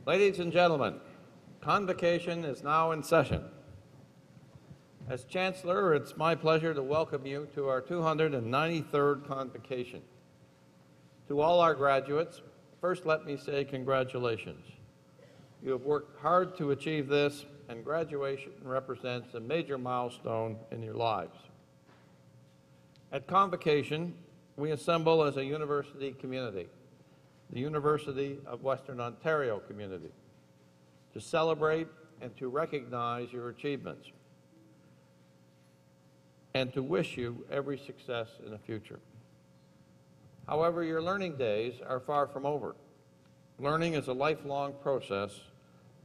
Ladies and gentlemen, Convocation is now in session. As Chancellor, it's my pleasure to welcome you to our 293rd Convocation. To all our graduates, first let me say congratulations. You have worked hard to achieve this, and graduation represents a major milestone in your lives. At Convocation, we assemble as a university community, the University of Western Ontario community, to celebrate and to recognize your achievements, and to wish you every success in the future. However, your learning days are far from over. Learning is a lifelong process,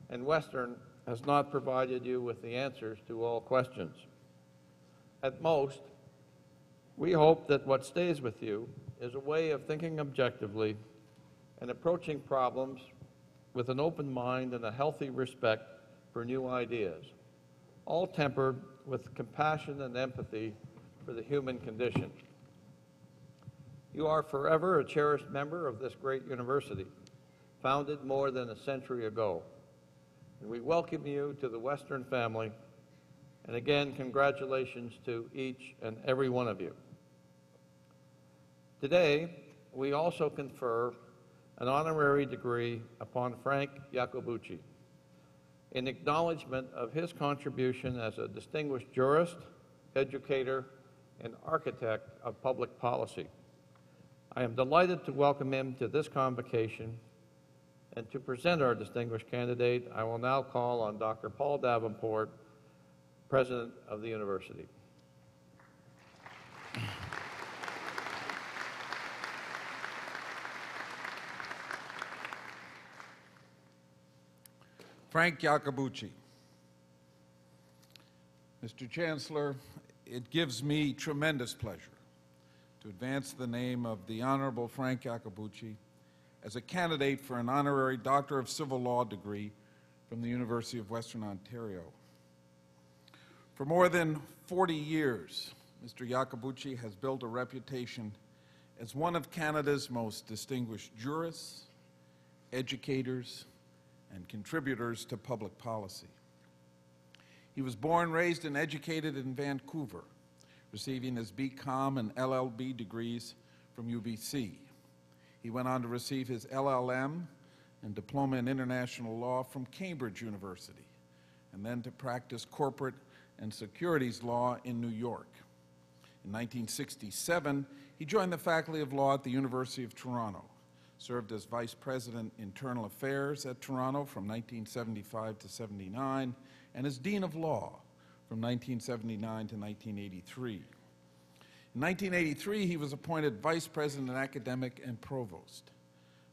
and Western has not provided you with the answers to all questions. At most, we hope that what stays with you is a way of thinking objectively and approaching problems with an open mind and a healthy respect for new ideas, all tempered with compassion and empathy for the human condition. You are forever a cherished member of this great university, founded more than a century ago. And we welcome you to the Western family, and again, congratulations to each and every one of you. Today, we also confer an honorary degree upon Frank Iacobucci in acknowledgement of his contribution as a distinguished jurist, educator, and architect of public policy. I am delighted to welcome him to this convocation, and to present our distinguished candidate, I will now call on Dr. Paul Davenport, President of the University. Frank Iacobucci. Mr. Chancellor, it gives me tremendous pleasure to advance the name of the Honorable Frank Iacobucci as a candidate for an honorary Doctor of Civil Law degree from the University of Western Ontario. For more than 40 years, Mr. Iacobucci has built a reputation as one of Canada's most distinguished jurists, educators, and contributors to public policy. He was born, raised, and educated in Vancouver, receiving his BCom and LLB degrees from UBC. He went on to receive his LLM and Diploma in International Law from Cambridge University, and then to practice corporate and securities law in New York. In 1967, he joined the Faculty of Law at the University of Toronto, served as Vice President Internal Affairs at Toronto from 1975 to 79, and as Dean of Law from 1979 to 1983. In 1983, he was appointed Vice President Academic and Provost,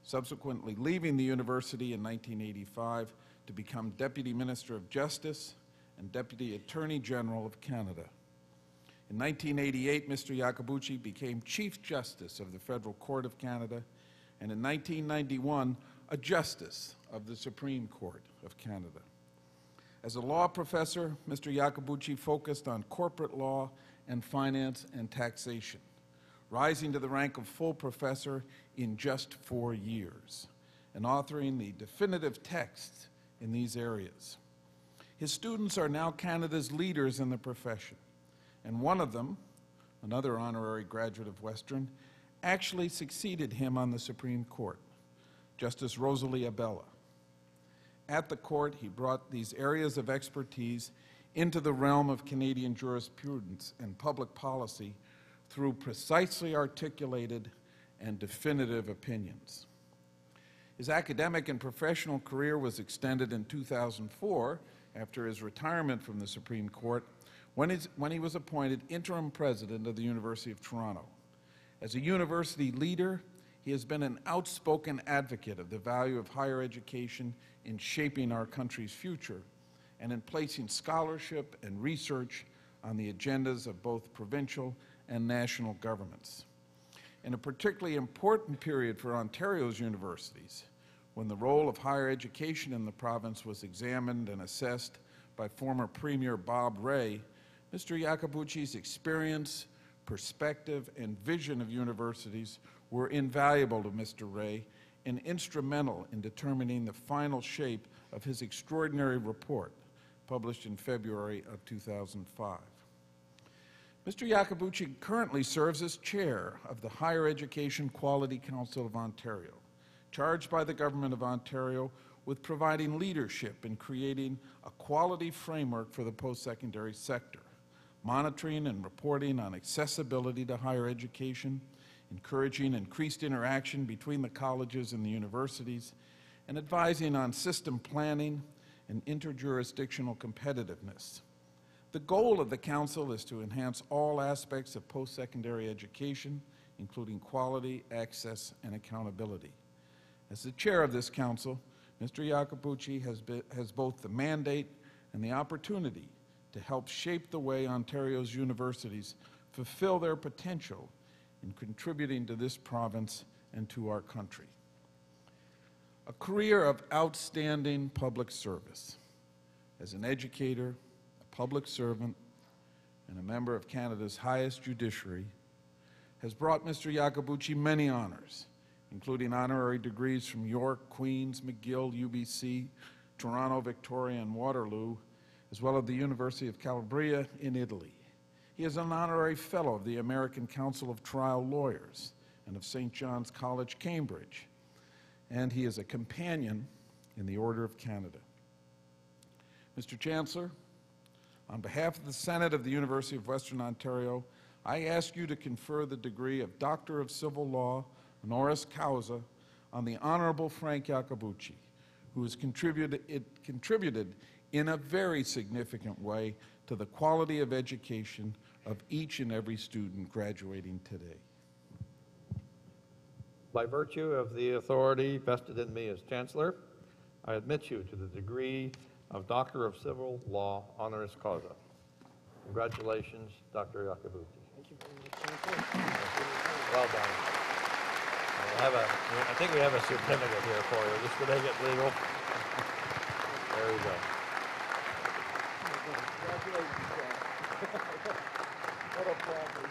subsequently leaving the university in 1985 to become Deputy Minister of Justice and Deputy Attorney General of Canada. In 1988, Mr. Iacobucci became Chief Justice of the Federal Court of Canada, and in 1991, a Justice of the Supreme Court of Canada. As a law professor, Mr. Iacobucci focused on corporate law and finance and taxation, rising to the rank of full professor in just 4 years, and authoring the definitive texts in these areas. His students are now Canada's leaders in the profession, and one of them, another honorary graduate of Western, actually succeeded him on the Supreme Court, Justice Rosalie Abella. At the court, he brought these areas of expertise into the realm of Canadian jurisprudence and public policy through precisely articulated and definitive opinions. His academic and professional career was extended in 2004 after his retirement from the Supreme Court when he was appointed interim president of the University of Toronto. As a university leader, he has been an outspoken advocate of the value of higher education in shaping our country's future and in placing scholarship and research on the agendas of both provincial and national governments. In a particularly important period for Ontario's universities, when the role of higher education in the province was examined and assessed by former Premier Bob Rae, Mr. Iacobucci's experience, perspective, and vision of universities were invaluable to Mr. Rae and instrumental in determining the final shape of his extraordinary report, published in February of 2005. Mr. Iacobucci currently serves as chair of the Higher Education Quality Council of Ontario, charged by the Government of Ontario with providing leadership in creating a quality framework for the post-secondary sector, monitoring and reporting on accessibility to higher education, encouraging increased interaction between the colleges and the universities, and advising on system planning and interjurisdictional competitiveness. The goal of the Council is to enhance all aspects of post-secondary education, including quality, access, and accountability. As the chair of this Council, Mr. Iacobucci has both the mandate and the opportunity to help shape the way Ontario's universities fulfill their potential in contributing to this province and to our country. A career of outstanding public service as an educator, a public servant, and a member of Canada's highest judiciary has brought Mr. Iacobucci many honors, including honorary degrees from York, Queen's, McGill, UBC, Toronto, Victoria, and Waterloo, as well as the University of Calabria in Italy. He is an honorary fellow of the American Council of Trial Lawyers and of St. John's College, Cambridge, and he is a companion in the Order of Canada. Mr. Chancellor, on behalf of the Senate of the University of Western Ontario, I ask you to confer the degree of Doctor of Civil Law, honoris causa, on the Honorable Frank Iacobucci, who has contributed in a very significant way to the quality of education of each and every student graduating today. By virtue of the authority vested in me as Chancellor, I admit you to the degree of Doctor of Civil Law, honoris causa. Congratulations, Dr. Iacobucci. Thank you very much, Chancellor. Well done. I think we have a certificate here for you, just to make it legal. There you go. Congratulations, John. What a progress.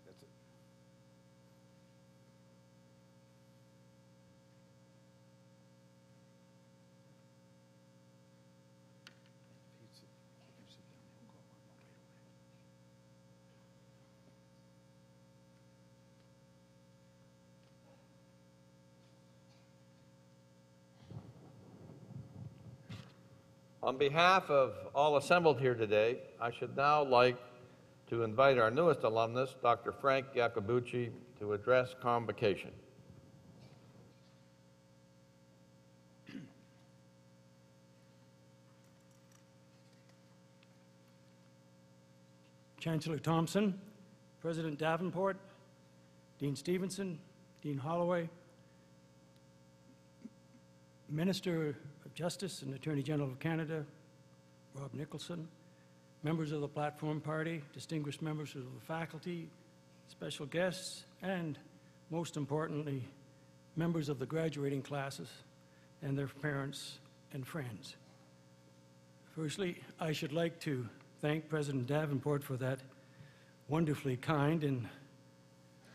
That's it. On behalf of all assembled here today, I should now like to invite our newest alumnus, Dr. Frank Iacobucci, to address Convocation. Chancellor Thompson, President Davenport, Dean Stevenson, Dean Holloway, Minister of Justice and Attorney General of Canada, Rob Nicholson, members of the Platform Party, distinguished members of the faculty, special guests, and most importantly, members of the graduating classes and their parents and friends. Firstly, I should like to thank President Davenport for that wonderfully kind and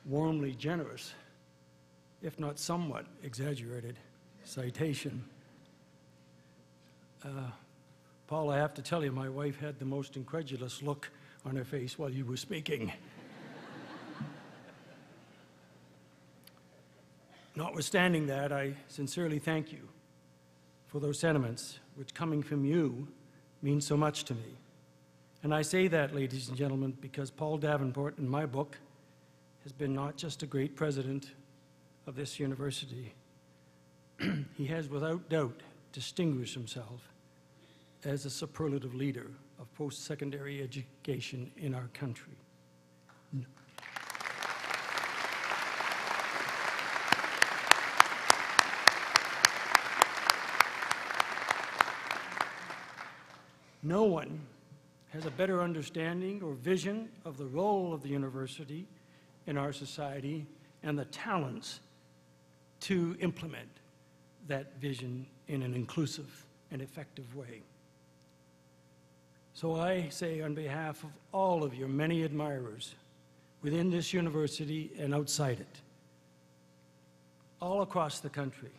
warmly generous, if not somewhat exaggerated, citation. Paul, I have to tell you, my wife had the most incredulous look on her face while you were speaking. Notwithstanding that, I sincerely thank you for those sentiments, which coming from you means so much to me. And I say that, ladies and gentlemen, because Paul Davenport, in my book, has been not just a great president of this university, he has without doubt distinguished himself as a superlative leader of post-secondary education in our country. No one has a better understanding or vision of the role of the university in our society and the talents to implement that vision in an inclusive and effective way. So I say on behalf of all of your many admirers within this university and outside it, all across the country,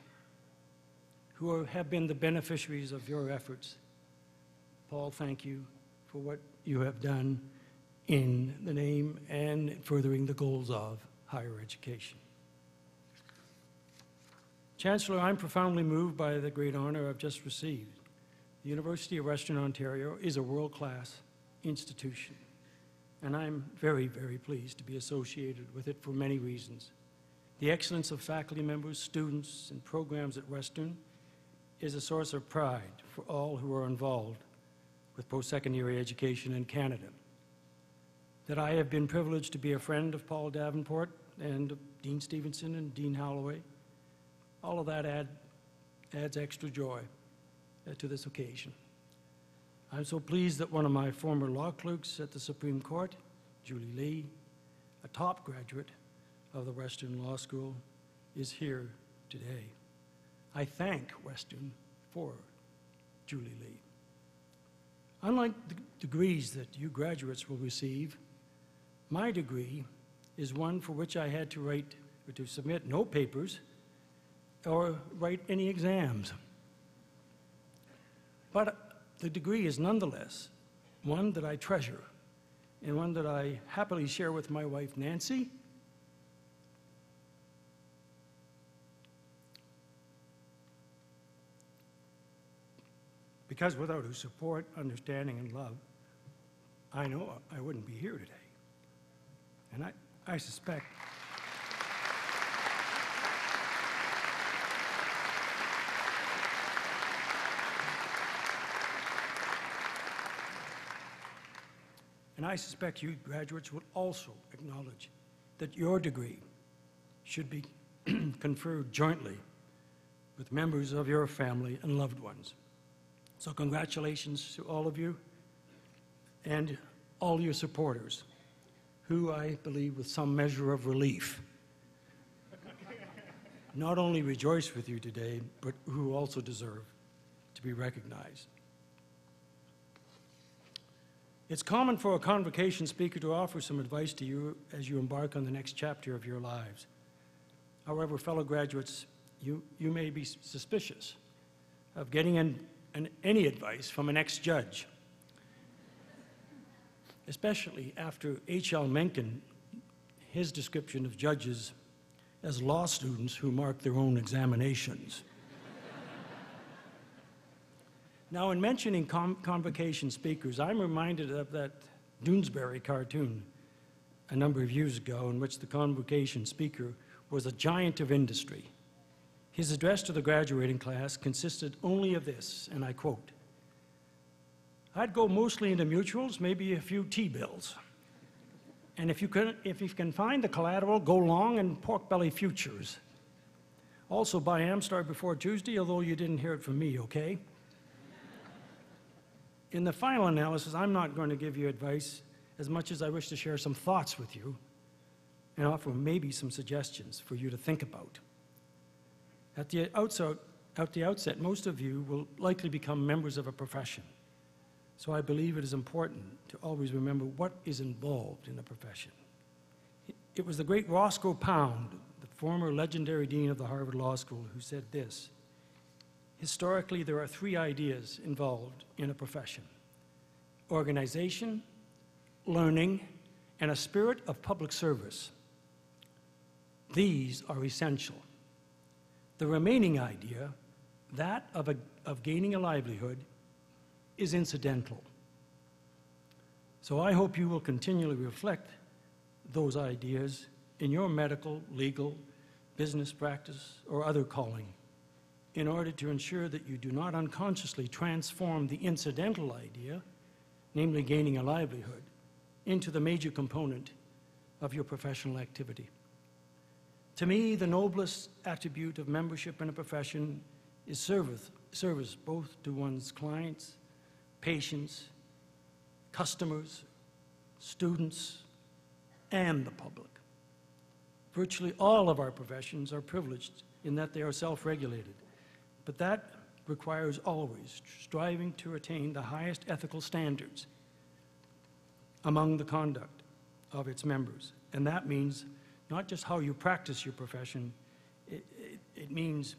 who have been the beneficiaries of your efforts, Paul, thank you for what you have done in the name and furthering the goals of higher education. Chancellor, I'm profoundly moved by the great honor I've just received. The University of Western Ontario is a world-class institution, and I'm very, very pleased to be associated with it for many reasons. The excellence of faculty members, students, and programs at Western is a source of pride for all who are involved with post-secondary education in Canada. That I have been privileged to be a friend of Paul Davenport and of Dean Stevenson and Dean Holloway, all of that adds extra joy to this occasion. I'm so pleased that one of my former law clerks at the Supreme Court, Julie Lee, a top graduate of the Western Law School, is here today. I thank Western for Julie Lee. Unlike the degrees that you graduates will receive, my degree is one for which I had to write or to submit no papers or write any exams. But the degree is nonetheless one that I treasure and one that I happily share with my wife, Nancy, because without her support, understanding, and love, I know I wouldn't be here today. And I suspect you graduates will also acknowledge that your degree should be conferred jointly with members of your family and loved ones. So congratulations to all of you and all your supporters, who I believe with some measure of relief not only rejoice with you today, but who also deserve to be recognized. It's common for a convocation speaker to offer some advice to you as you embark on the next chapter of your lives. However, fellow graduates, you may be suspicious of getting any advice from an ex-judge, especially after H.L. Mencken, his description of judges as law students who mark their own examinations. Now, in mentioning convocation speakers, I'm reminded of that Doonesbury cartoon a number of years ago in which the convocation speaker was a giant of industry. His address to the graduating class consisted only of this, and I quote, "I'd go mostly into mutuals, maybe a few T-bills. And if you can find the collateral, go long in pork belly futures. Also buy Amstar before Tuesday, although you didn't hear it from me, okay?" In the final analysis, I'm not going to give you advice as much as I wish to share some thoughts with you and offer maybe some suggestions for you to think about. At the outset, most of you will likely become members of a profession. So I believe it is important to always remember what is involved in a profession. It was the great Roscoe Pound, the former legendary dean of the Harvard Law School, who said this: "Historically, there are three ideas involved in a profession: organization, learning, and a spirit of public service. These are essential. The remaining idea, that of gaining a livelihood, is incidental." So I hope you will continually reflect those ideas in your medical, legal, business practice, or other calling, in order to ensure that you do not unconsciously transform the incidental idea, namely gaining a livelihood, into the major component of your professional activity. To me, the noblest attribute of membership in a profession is service both to one's clients, patients, customers, students, and the public. Virtually all of our professions are privileged in that they are self-regulated. But that requires always striving to attain the highest ethical standards among the conduct of its members. And that means not just how you practice your profession, it means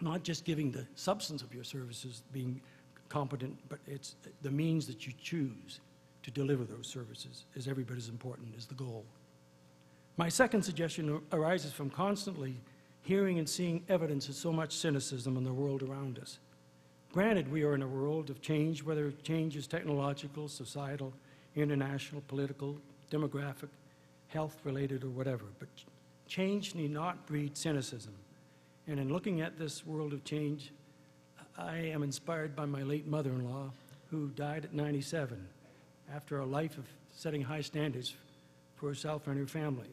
not just giving the substance of your services, being competent, but it's the means that you choose to deliver those services is every bit as important as the goal. My second suggestion arises from constantly hearing and seeing evidence of so much cynicism in the world around us. Granted, we are in a world of change, whether change is technological, societal, international, political, demographic, health-related, or whatever, but change need not breed cynicism. And in looking at this world of change, I am inspired by my late mother-in-law, who died at 97, after a life of setting high standards for herself and her family.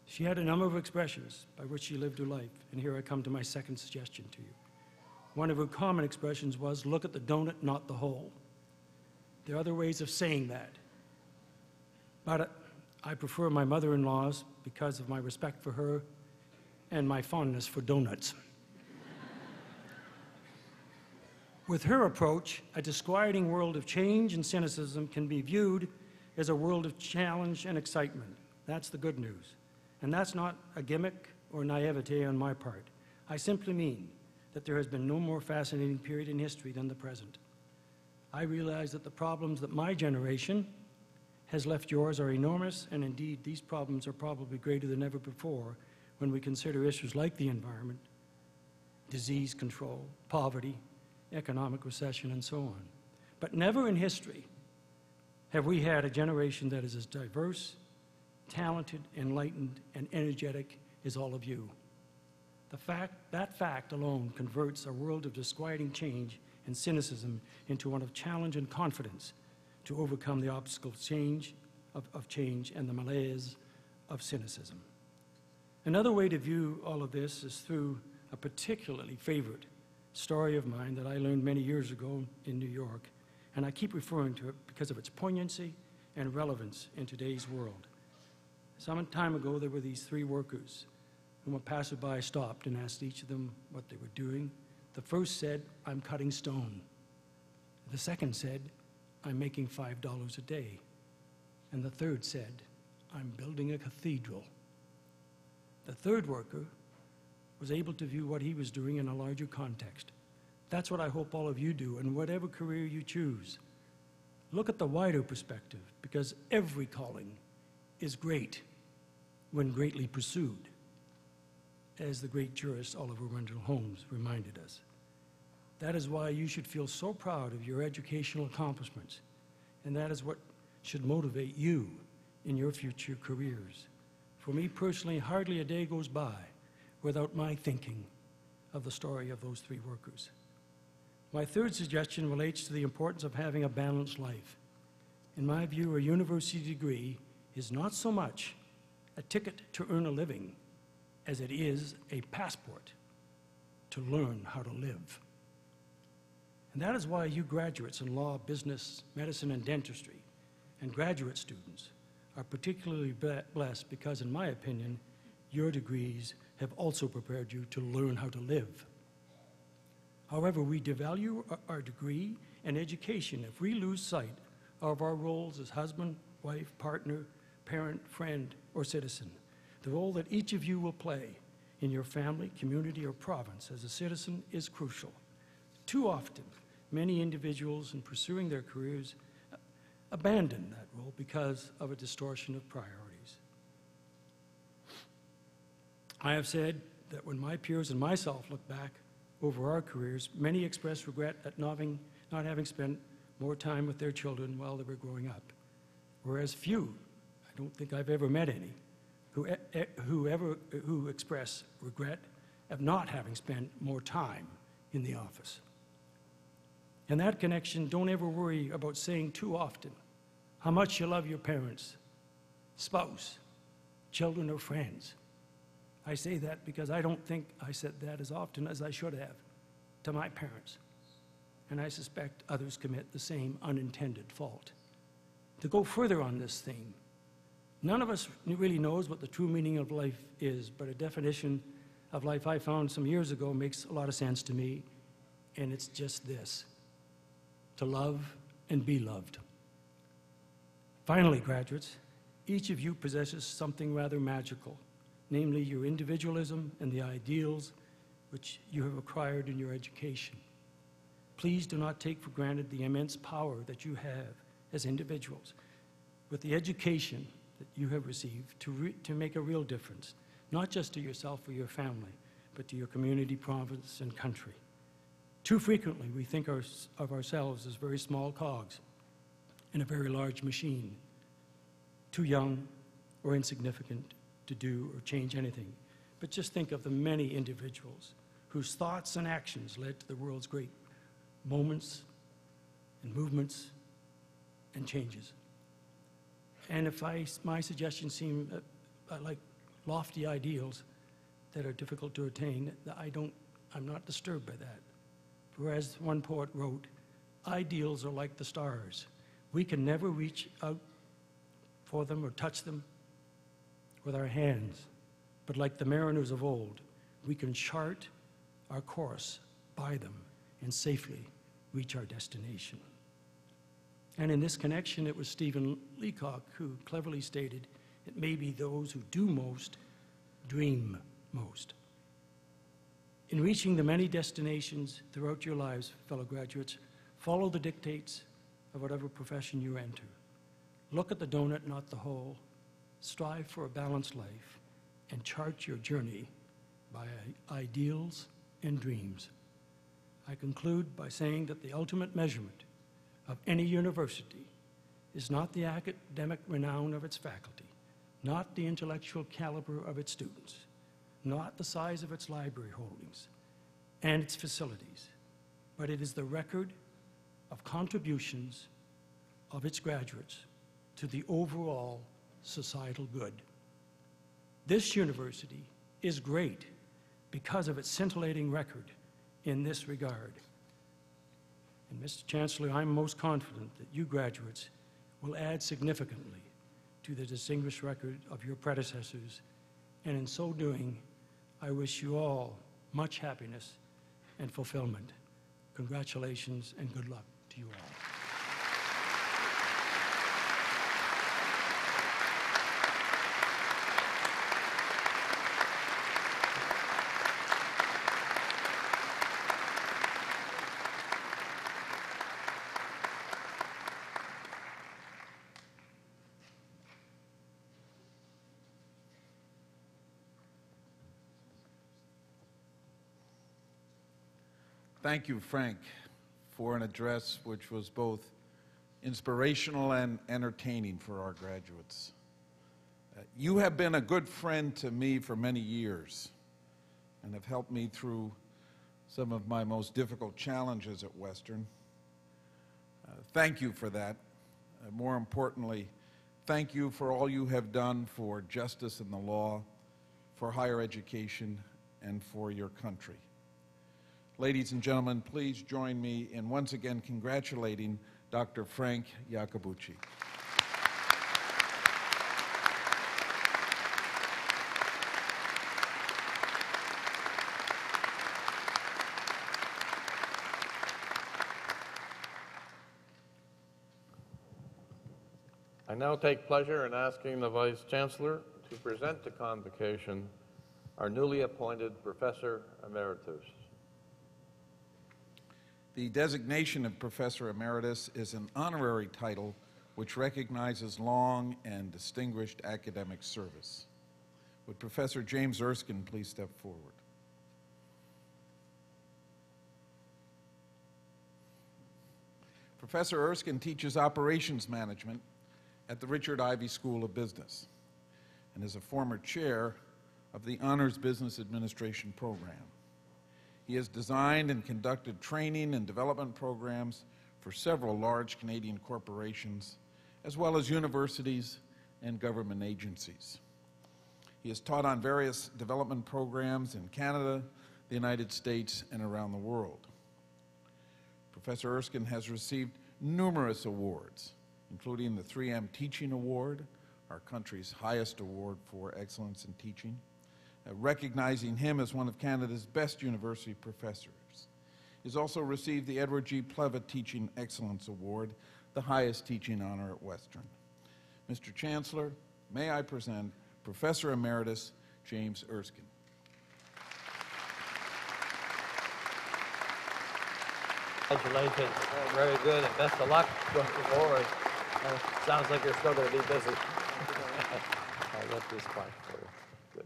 She had a number of expressions by which she lived her life, and here I come to my second suggestion to you. One of her common expressions was, look at the donut, not the hole. There are other ways of saying that, but I prefer my mother-in-law's because of my respect for her and my fondness for donuts. With her approach, a disquieting world of change and cynicism can be viewed as a world of challenge and excitement. That's the good news. And that's not a gimmick or naivete on my part. I simply mean that there has been no more fascinating period in history than the present. I realize that the problems that my generation has left yours are enormous, and indeed these problems are probably greater than ever before when we consider issues like the environment, disease control, poverty, economic recession, and so on. But never in history have we had a generation that is as diverse, talented, enlightened, and energetic as all of you. That fact alone converts a world of disquieting change and cynicism into one of challenge and confidence to overcome the obstacles of change and the malaise of cynicism. Another way to view all of this is through a particularly favorite story of mine that I learned many years ago in New York, and I keep referring to it because of its poignancy and relevance in today's world. Some time ago, there were these three workers whom a passerby stopped and asked each of them what they were doing. The first said, I'm cutting stone. The second said, I'm making $5 a day. And the third said, I'm building a cathedral. The third worker was able to view what he was doing in a larger context. That's what I hope all of you do in whatever career you choose. Look at the wider perspective, because every calling is great when greatly pursued, as the great jurist Oliver Wendell Holmes reminded us. That is why you should feel so proud of your educational accomplishments, and that is what should motivate you in your future careers. For me personally, hardly a day goes by without my thinking of the story of those three workers. My third suggestion relates to the importance of having a balanced life. In my view, a university degree is not so much a ticket to earn a living as it is a passport to learn how to live. And that is why you graduates in law, business, medicine, and dentistry, and graduate students are particularly blessed because, in my opinion, your degrees have also prepared you to learn how to live. However, we devalue our degree and education if we lose sight of our roles as husband, wife, partner, parent, friend, or citizen. The role that each of you will play in your family, community, or province as a citizen is crucial. Too often, many individuals in pursuing their careers abandon that role because of a distortion of priorities. I have said that when my peers and myself look back over our careers, many express regret at not having spent more time with their children while they were growing up, whereas few, I don't think I've ever met any, who express regret of not having spent more time in the office. In that connection, don't ever worry about saying too often how much you love your parents, spouse, children, or friends. I say that because I don't think I said that as often as I should have to my parents, and I suspect others commit the same unintended fault. To go further on this theme, none of us really knows what the true meaning of life is, but a definition of life I found some years ago makes a lot of sense to me. and it's just this: to love and be loved. Finally, graduates, each of you possesses something rather magical, namely your individualism and the ideals which you have acquired in your education. Please do not take for granted the immense power that you have as individuals with the education that you have received to make a real difference, not just to yourself or your family, but to your community, province, and country. Too frequently, we think of ourselves as very small cogs in a very large machine, too young or insignificant to do or change anything. But just think of the many individuals whose thoughts and actions led to the world's great moments and movements and changes. And if my suggestions seem like lofty ideals that are difficult to attain, I'm not disturbed by that. For as one poet wrote, ideals are like the stars. We can never reach out for them or touch them with our hands, but like the mariners of old, we can chart our course by them and safely reach our destination. And in this connection, it was Stephen Leacock who cleverly stated, it may be those who do most, dream most. In reaching the many destinations throughout your lives, fellow graduates, follow the dictates of whatever profession you enter. Look at the donut, not the hole. Strive for a balanced life and chart your journey by ideals and dreams. I conclude by saying that the ultimate measurement of any university is not the academic renown of its faculty, not the intellectual caliber of its students, not the size of its library holdings and its facilities, but it is the record of contributions of its graduates to the overall societal good. This university is great because of its scintillating record in this regard. And Mr. Chancellor, I'm most confident that you graduates will add significantly to the distinguished record of your predecessors, and in so doing, I wish you all much happiness and fulfillment. Congratulations and good luck to you all. Thank you, Frank, for an address which was both inspirational and entertaining for our graduates. You have been a good friend to me for many years and have helped me through some of my most difficult challenges at Western. Thank you for that. More importantly, thank you for all you have done for justice and the law, for higher education, and for your country. Ladies and gentlemen, please join me in once again congratulating Dr. Frank Iacobucci. I now take pleasure in asking the Vice Chancellor to present to Convocation our newly appointed Professor Emeritus. The designation of Professor Emeritus is an honorary title which recognizes long and distinguished academic service. Would Professor James Erskine please step forward? Professor Erskine teaches operations management at the Richard Ivey School of Business and is a former chair of the Honors Business Administration program. He has designed and conducted training and development programs for several large Canadian corporations, as well as universities and government agencies. He has taught on various development programs in Canada, the United States, and around the world. Professor Erskine has received numerous awards, including the 3M Teaching Award, our country's highest award for excellence in teaching, recognizing him as one of Canada's best university professors. He's also received the Edward G. Plevitt Teaching Excellence Award, the highest teaching honor at Western. Mr. Chancellor, may I present Professor Emeritus James Erskine. Congratulations. Very good, and best of luck going forward. Sounds like you're still going to be busy. I'll get this part for you. Good.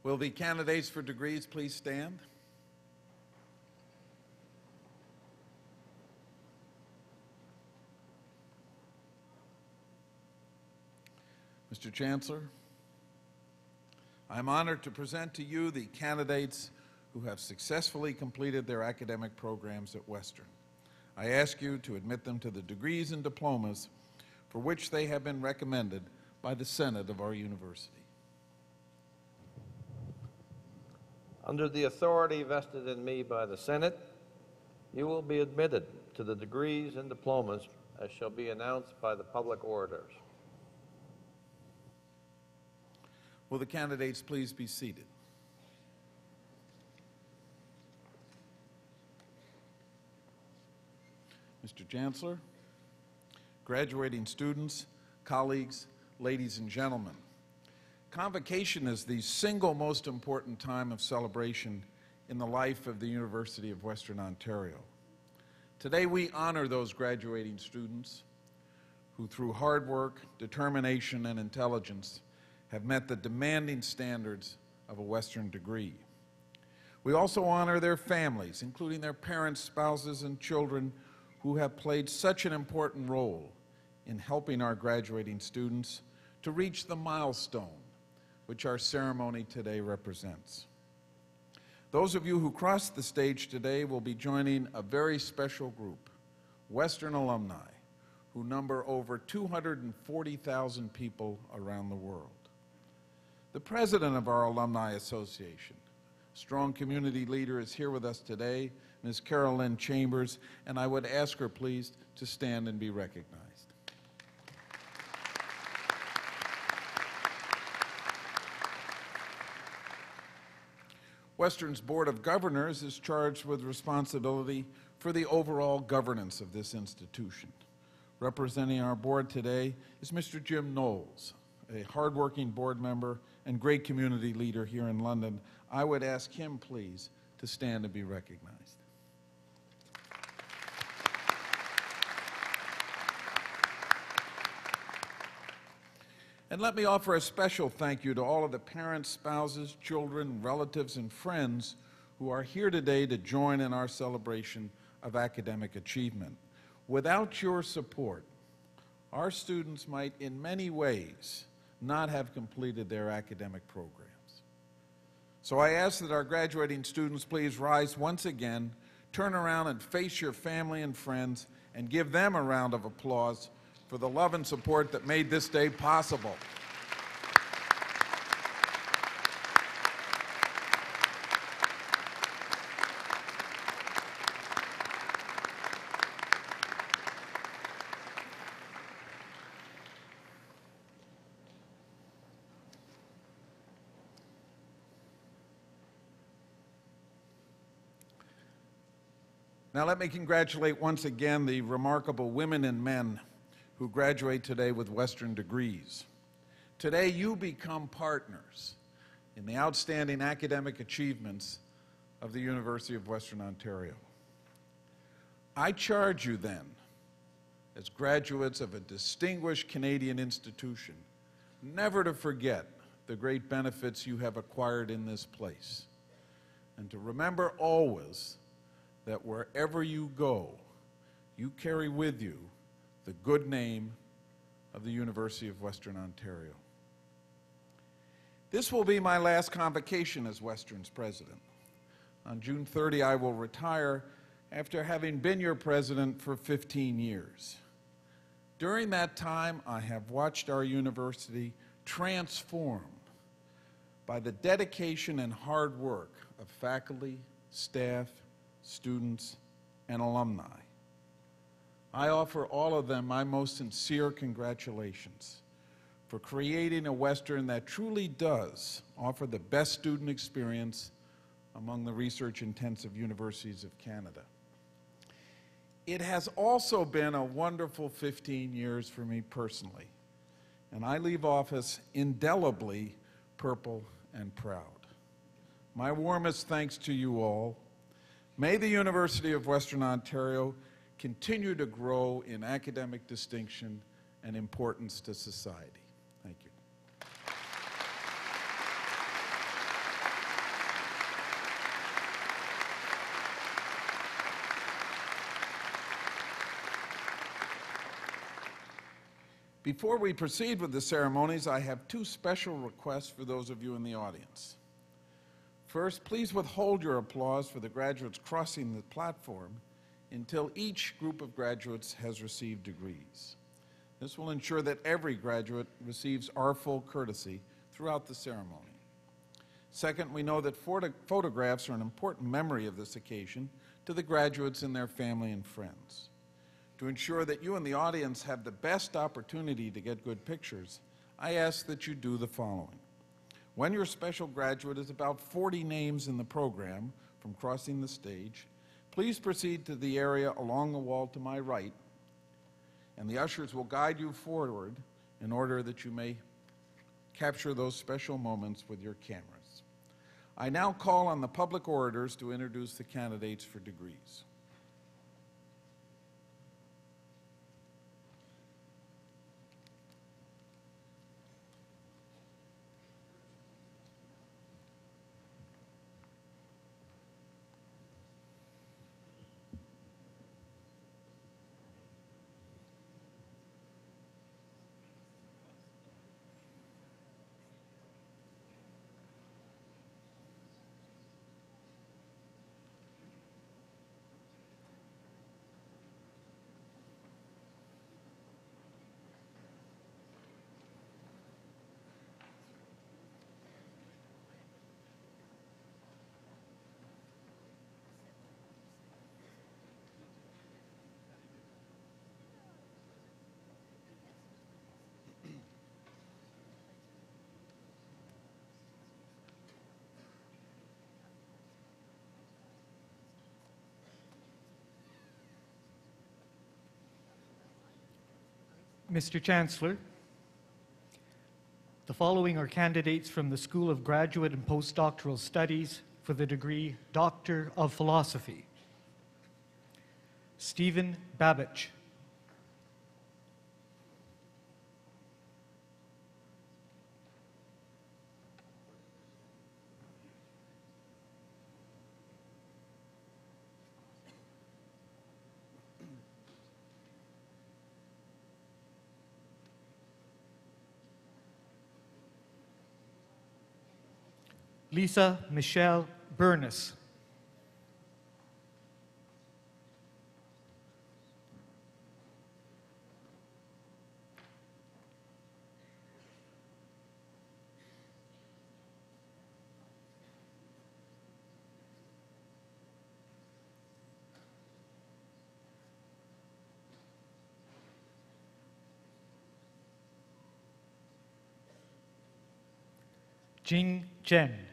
Will the candidates for degrees please stand? Mr. Chancellor, I am honored to present to you the candidates who have successfully completed their academic programs at Western. I ask you to admit them to the degrees and diplomas for which they have been recommended by the Senate of our university. Under the authority vested in me by the Senate, you will be admitted to the degrees and diplomas as shall be announced by the public orators. Will the candidates please be seated? Mr. Chancellor, graduating students, colleagues, ladies and gentlemen, Convocation is the single most important time of celebration in the life of the University of Western Ontario. Today we honor those graduating students who through hard work, determination, and intelligence have met the demanding standards of a Western degree. We also honor their families, including their parents, spouses, and children who have played such an important role in helping our graduating students to reach the milestone which our ceremony today represents. Those of you who crossed the stage today will be joining a very special group, Western alumni, who number over 240,000 people around the world. The president of our Alumni Association, strong community leader, is here with us today, Ms. Carolyn Chambers, and I would ask her, please, to stand and be recognized. Western's Board of Governors is charged with responsibility for the overall governance of this institution. Representing our board today is Mr. Jim Knowles, a hardworking board member and great community leader here in London. I would ask him, please, to stand and be recognized. And let me offer a special thank you to all of the parents, spouses, children, relatives, and friends who are here today to join in our celebration of academic achievement. Without your support, our students might in many ways not have completed their academic programs. So I ask that our graduating students please rise once again, turn around and face your family and friends, and give them a round of applause for the love and support that made this day possible. Now let me congratulate once again the remarkable women and men who graduate today with Western degrees. Today you become partners in the outstanding academic achievements of the University of Western Ontario. I charge you then, as graduates of a distinguished Canadian institution, never to forget the great benefits you have acquired in this place, and to remember always that wherever you go, you carry with you the good name of the University of Western Ontario. This will be my last convocation as Western's president. On June 30, I will retire after having been your president for 15 years. During that time, I have watched our university transform by the dedication and hard work of faculty, staff, students, and alumni. I offer all of them my most sincere congratulations for creating a Western that truly does offer the best student experience among the research-intensive universities of Canada. It has also been a wonderful 15 years for me personally, and I leave office indelibly purple and proud. My warmest thanks to you all. May the University of Western Ontario continue to grow in academic distinction and importance to society. Thank you. Before we proceed with the ceremonies, I have two special requests for those of you in the audience. First, please withhold your applause for the graduates crossing the platform until each group of graduates has received degrees. This will ensure that every graduate receives our full courtesy throughout the ceremony. Second, we know that photographs are an important memory of this occasion to the graduates and their family and friends. To ensure that you in the audience have the best opportunity to get good pictures, I ask that you do the following. When your special graduate is about 40 names in the program from crossing the stage, please proceed to the area along the wall to my right, and the ushers will guide you forward in order that you may capture those special moments with your cameras. I now call on the public orators to introduce the candidates for degrees. Mr. Chancellor, the following are candidates from the School of Graduate and Postdoctoral Studies for the degree Doctor of Philosophy. Stephen Babich. Lisa Michelle Burness. Jing Chen.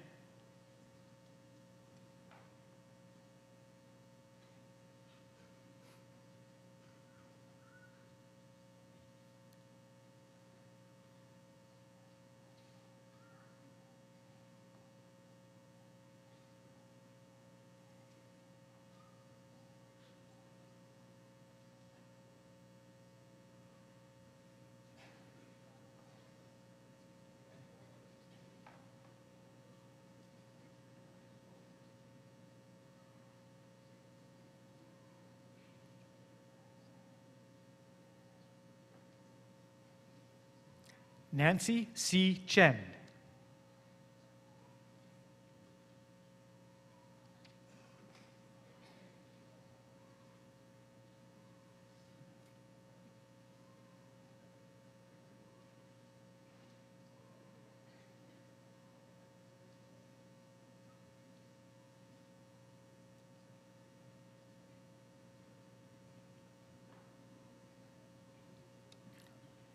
Nancy C. Chen.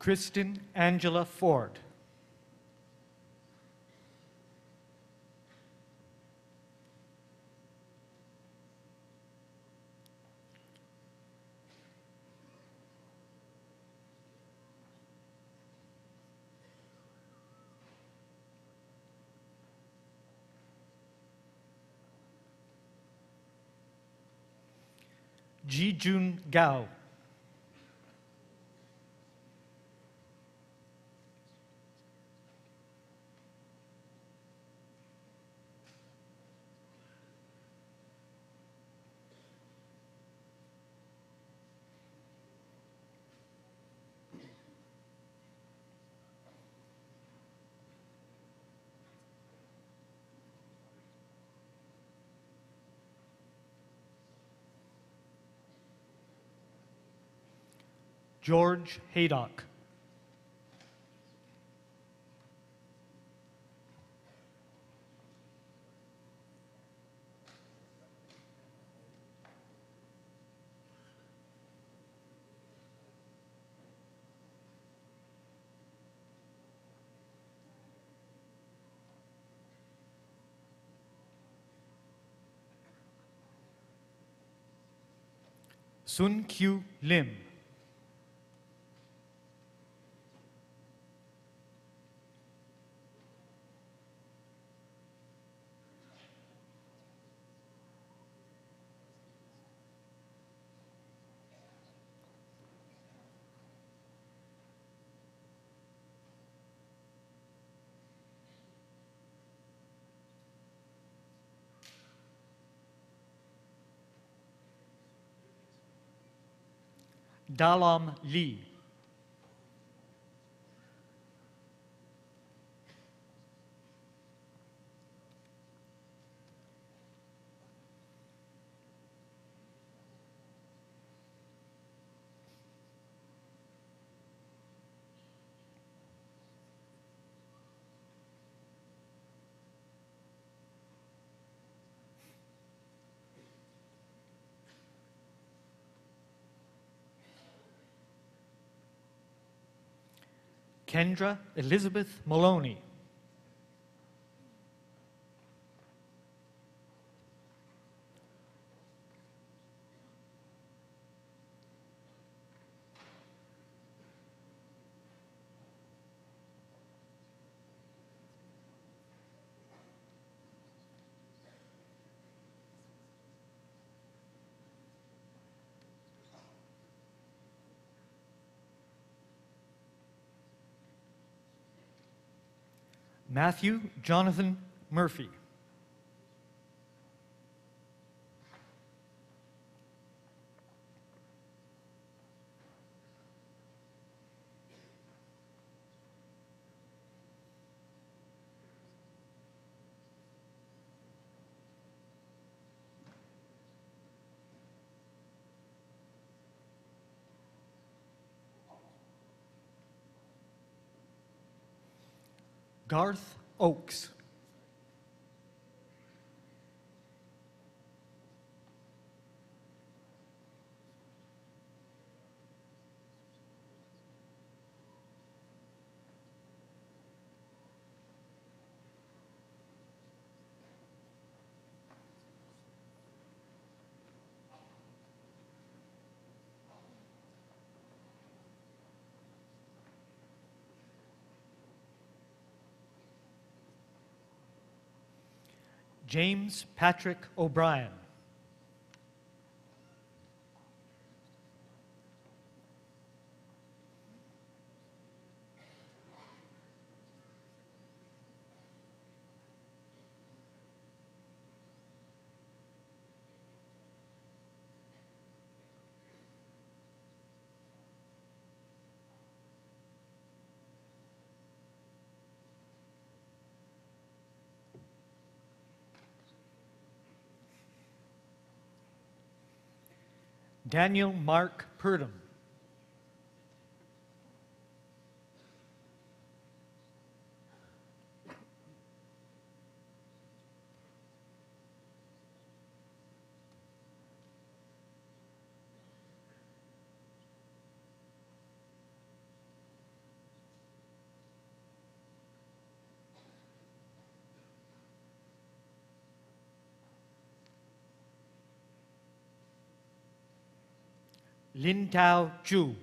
Kristen Angela Ford. Ji-Jun Gao. George Haydock. Sun Kyu Lim. Dalam Lee. Kendra Elizabeth Maloney. Matthew Jonathan Murphy. Garth Oakes. James Patrick O'Brien. Daniel Mark Purdom. Lin Tao Chu.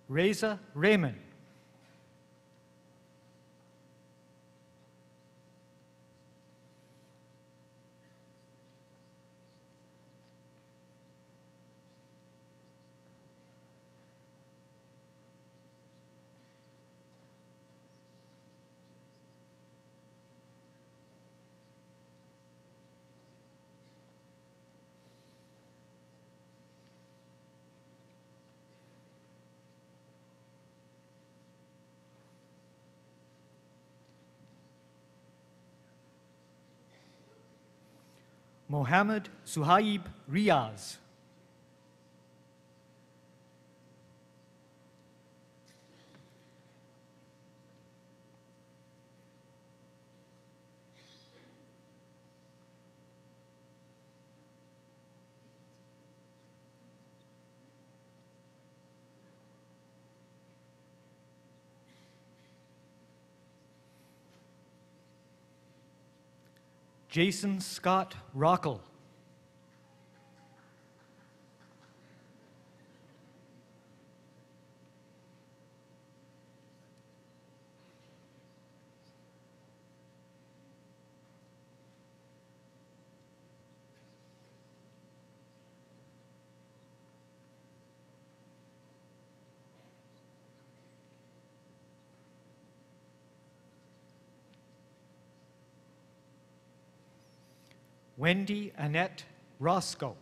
Reza Raymond. Mohammed Suhaib Riaz. Jason Scott Rockle. Wendy Annette Roscoe.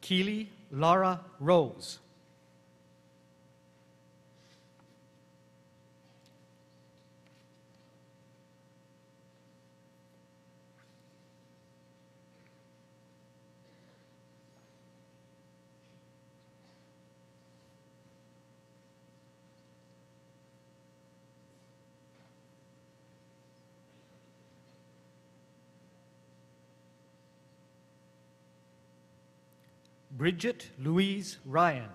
Keely Laura Rose. Bridget Louise Ryan.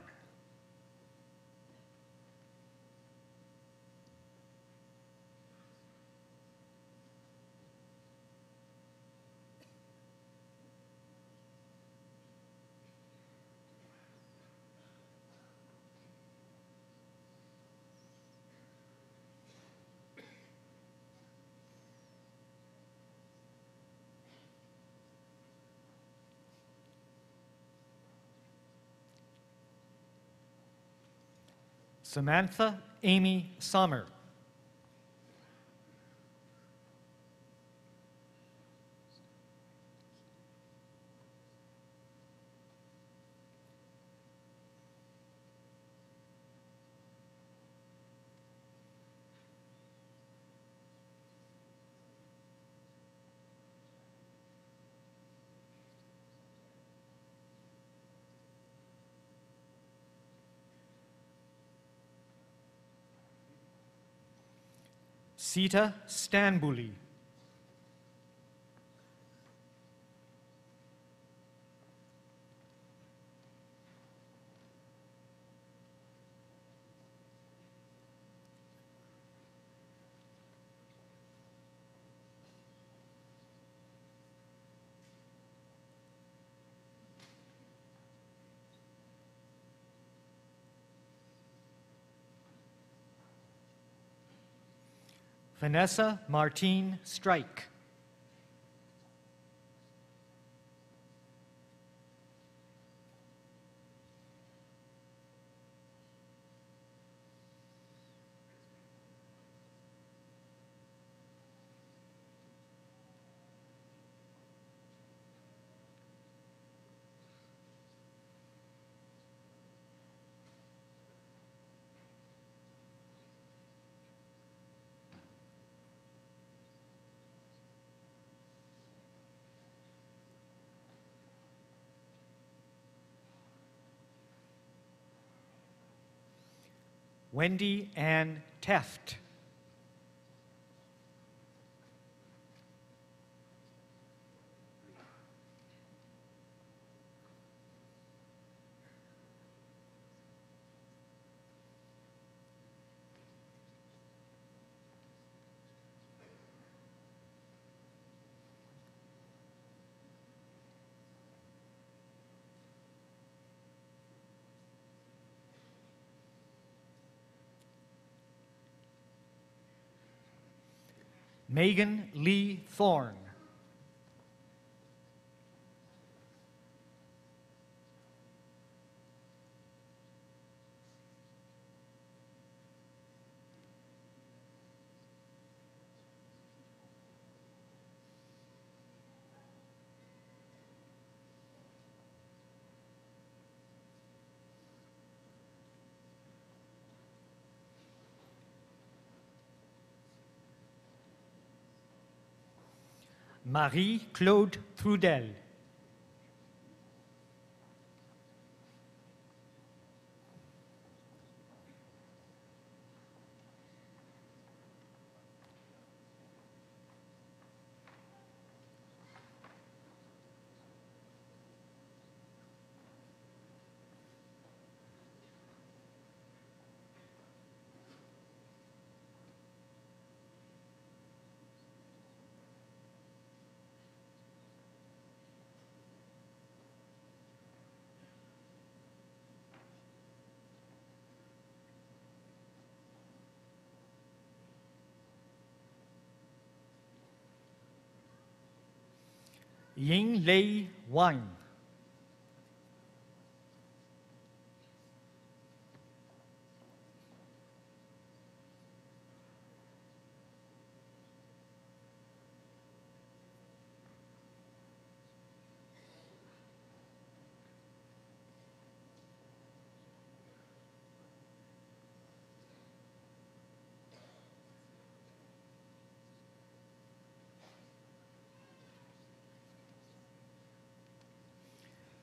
Samantha Amy Sommer. Sita Stanbuli. Vanessa Martine Strike. Wendy Ann Teft. Megan Lee Thorne. Marie-Claude Trudel. Ying Lei Wang.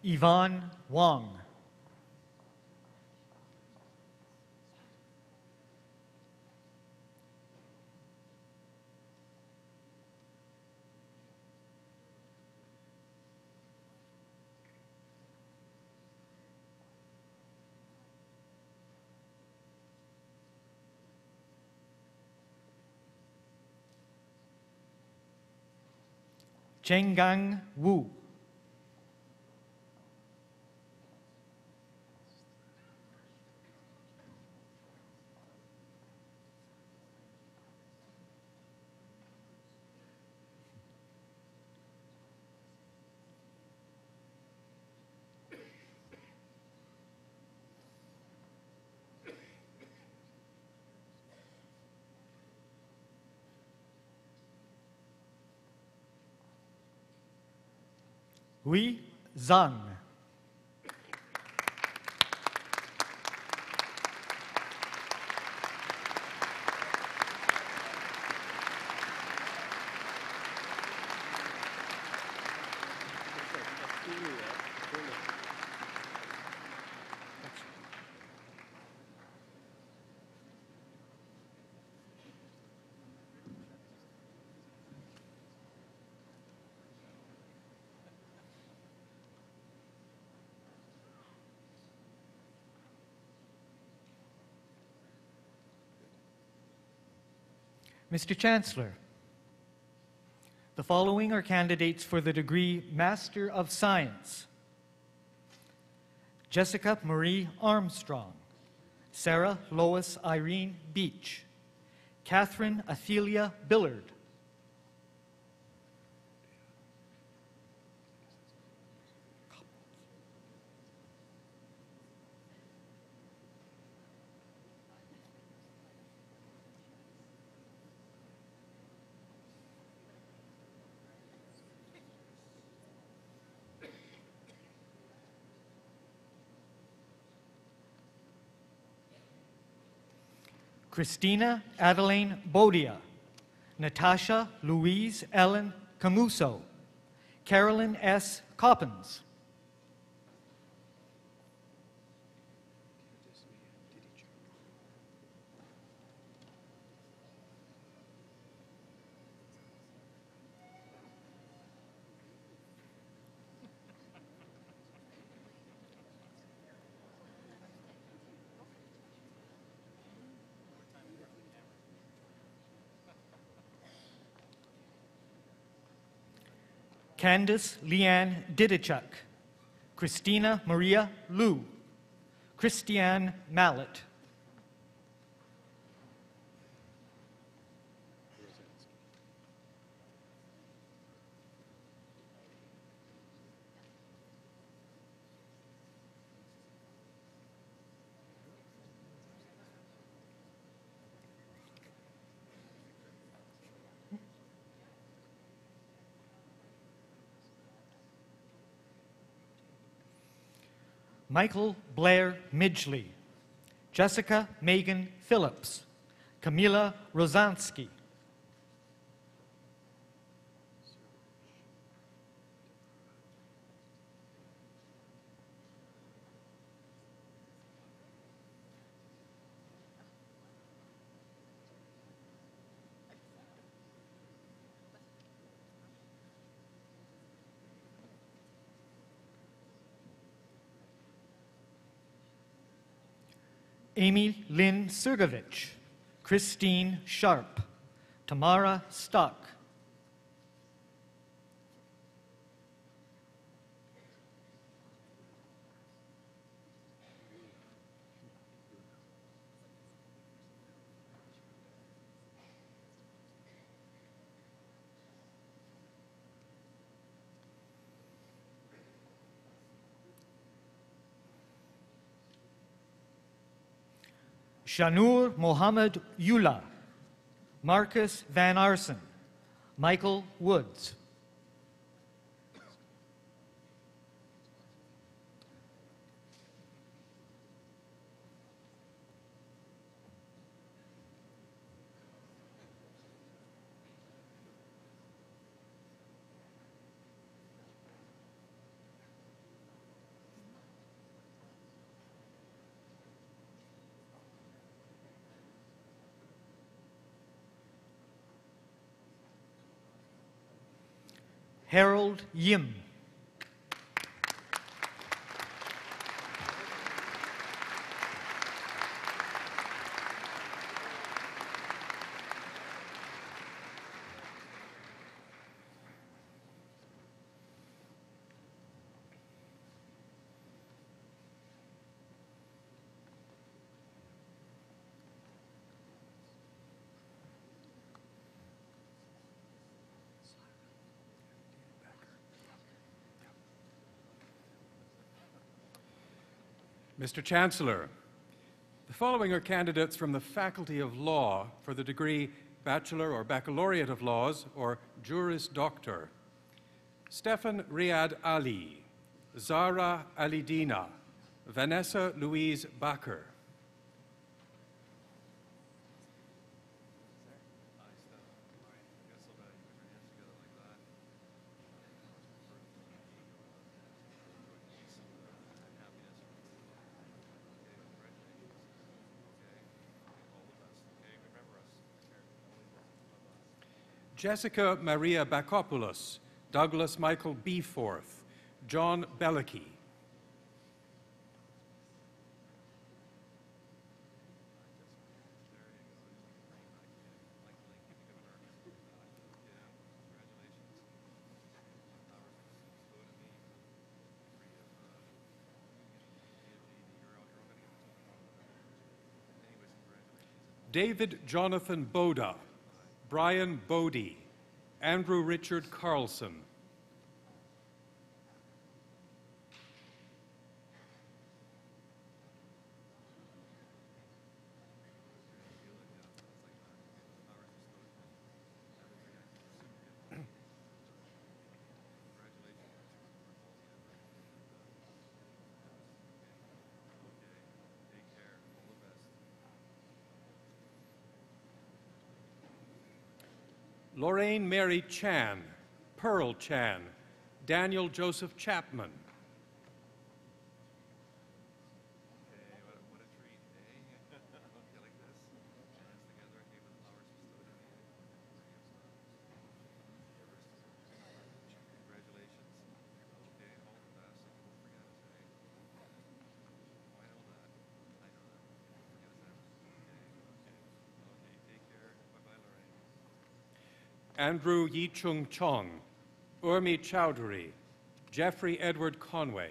Yvonne Wang. Chenggang Wu. Hui Zhang. Mr. Chancellor, the following are candidates for the degree Master of Science: Jessica Marie Armstrong, Sarah Lois Irene Beach, Catherine Athelia Billard, Christina Adeline Bodia, Natasha Louise Ellen Camuso, Carolyn S. Coppins, Candice Leanne Didichuk, Christina Maria Liu, Christiane Mallet. Michael Blair Midgley, Jessica Megan Phillips, Camila Rosansky. Amy Lynn Sergovich, Christine Sharp, Tamara Stock. Shanur Mohammed Yula, Marcus Van Arsen, Michael Woods. Harold Yim. Mr. Chancellor, the following are candidates from the Faculty of Law for the degree Bachelor or Baccalaureate of Laws or Juris Doctor. Stefan Riyad Ali, Zara Alidina, Vanessa Louise Bakker. Jessica Maria Bakopoulos, Douglas Michael Beeforth, John Bellicky. David Jonathan Boda, Brian Bodie, Andrew Richard Carlson. Lorraine Mary Chan, Pearl Chan, Daniel Joseph Chapman. Andrew Yi Chung Chong, Urmi Chowdhury, Jeffrey Edward Conway.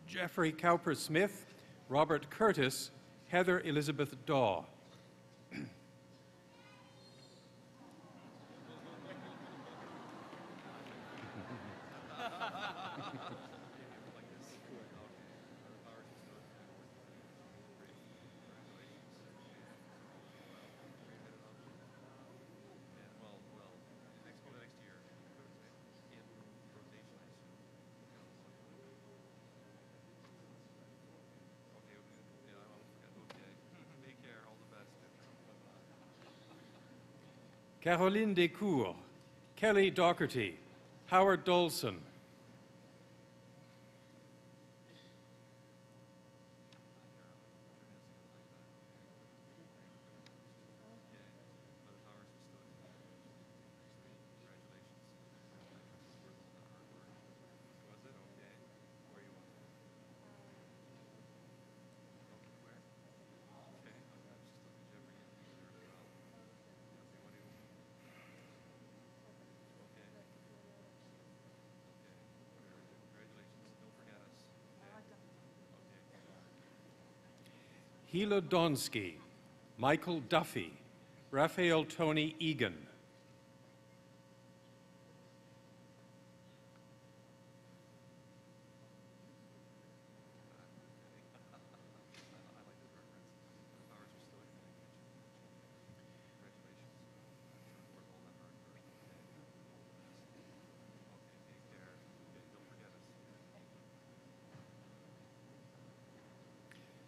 Jeffrey Cowper Smith, Robert Curtis, Heather Elizabeth Daw. Caroline Descours, Kelly Docherty, Howard Dolson. Hila Donsky, Michael Duffy, Raphael Tony Egan.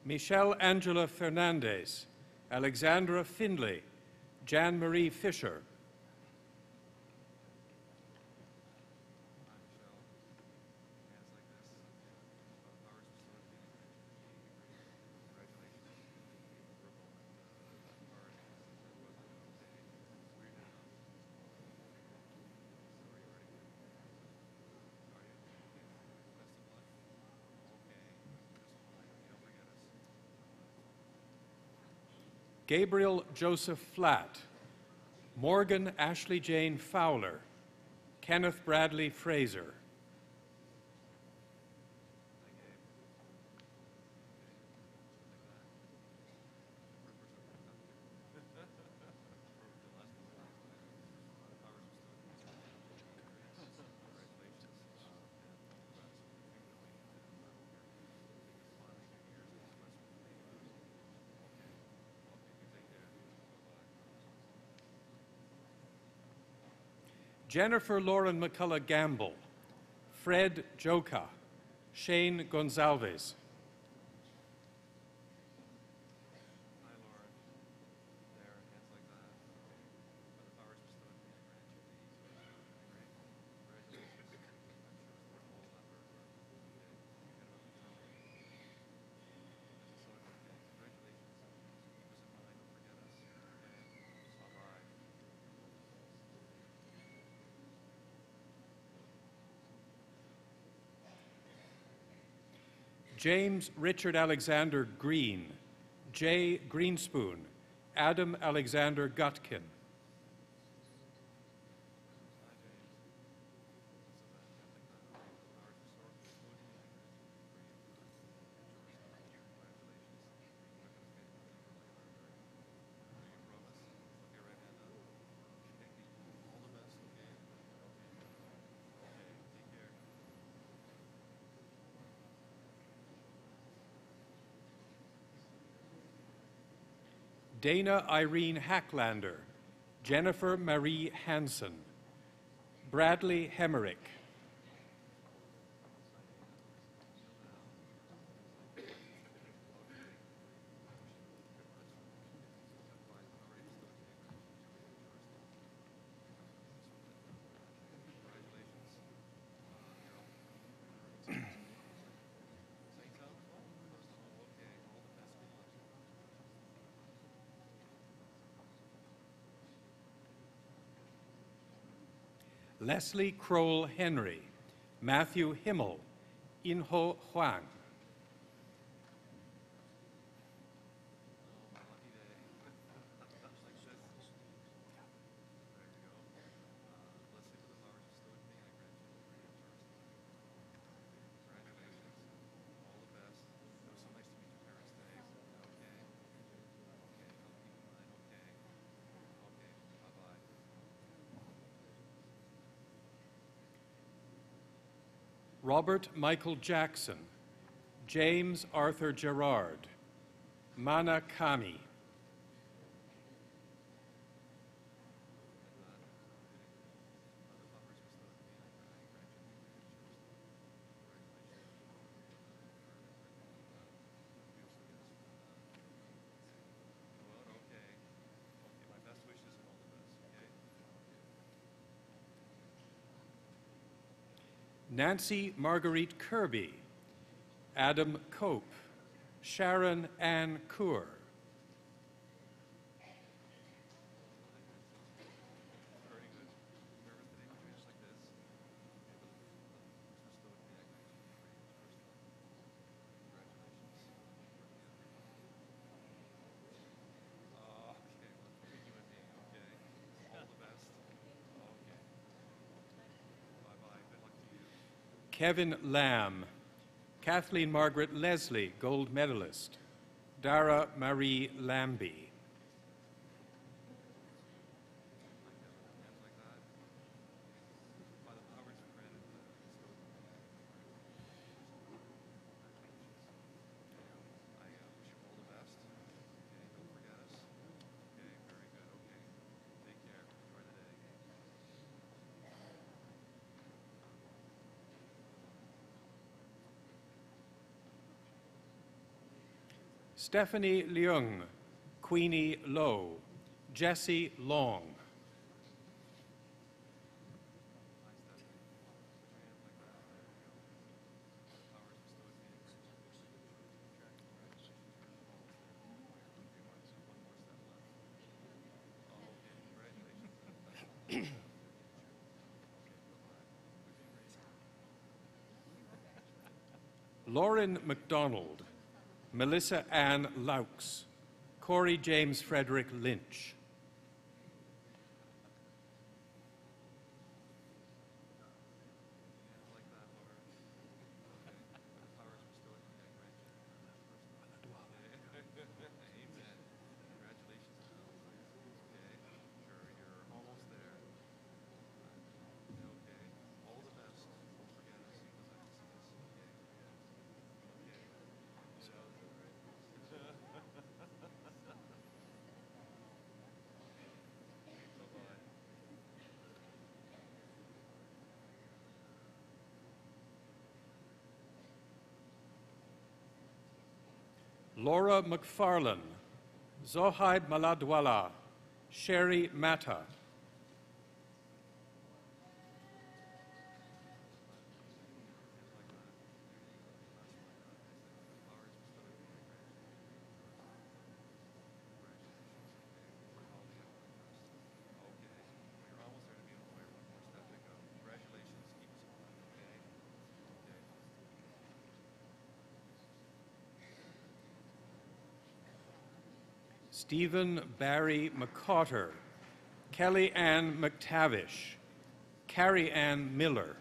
Michelle Angela Fernandez, Alexandra Findlay, Jan Marie Fisher. Gabriel Joseph Flatt, Morgan Ashley Jane Fowler, Kenneth Bradley Fraser. Jennifer Lauren McCullough Gamble, Fred Joka, Shane Gonzalez. James Richard Alexander Green, Jay Greenspoon, Adam Alexander Gutkin. Dana Irene Hacklander, Jennifer Marie Hansen, Bradley Hemerick. Leslie Kroll Henry, Matthew Himmel, Inho Huang. Robert Michael Jackson, James Arthur Gerard, Mana Kami. Nancy Marguerite Kirby, Adam Cope, Sharon Ann Coor. Kevin Lamb, Kathleen Margaret Leslie, gold medalist, Dara Marie Lambie. Stephanie Leung, Queenie Lowe, Jessie Long. Lauren McDonald, Melissa Ann Laux, Corey James Frederick Lynch. Laura McFarlane, Zohaib Maladwala, Sherry Mata. Stephen Barry McCotter, Kelly Ann McTavish, Carrie Ann Miller.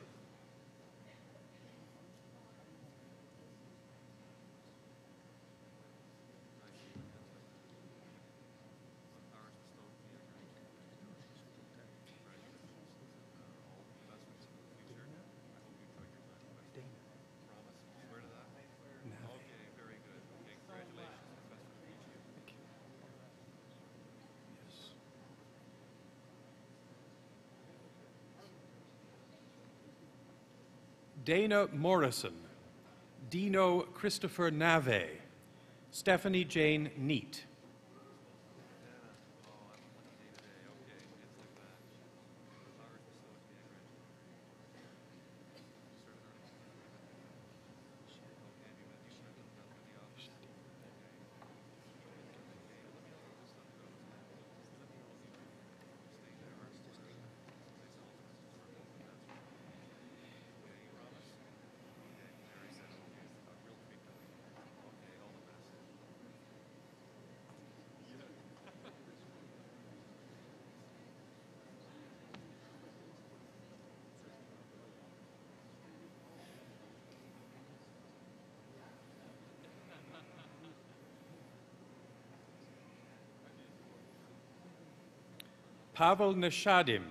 Dana Morrison, Dino Christopher Nave, Stephanie Jane Neat. Pavel Nishadim,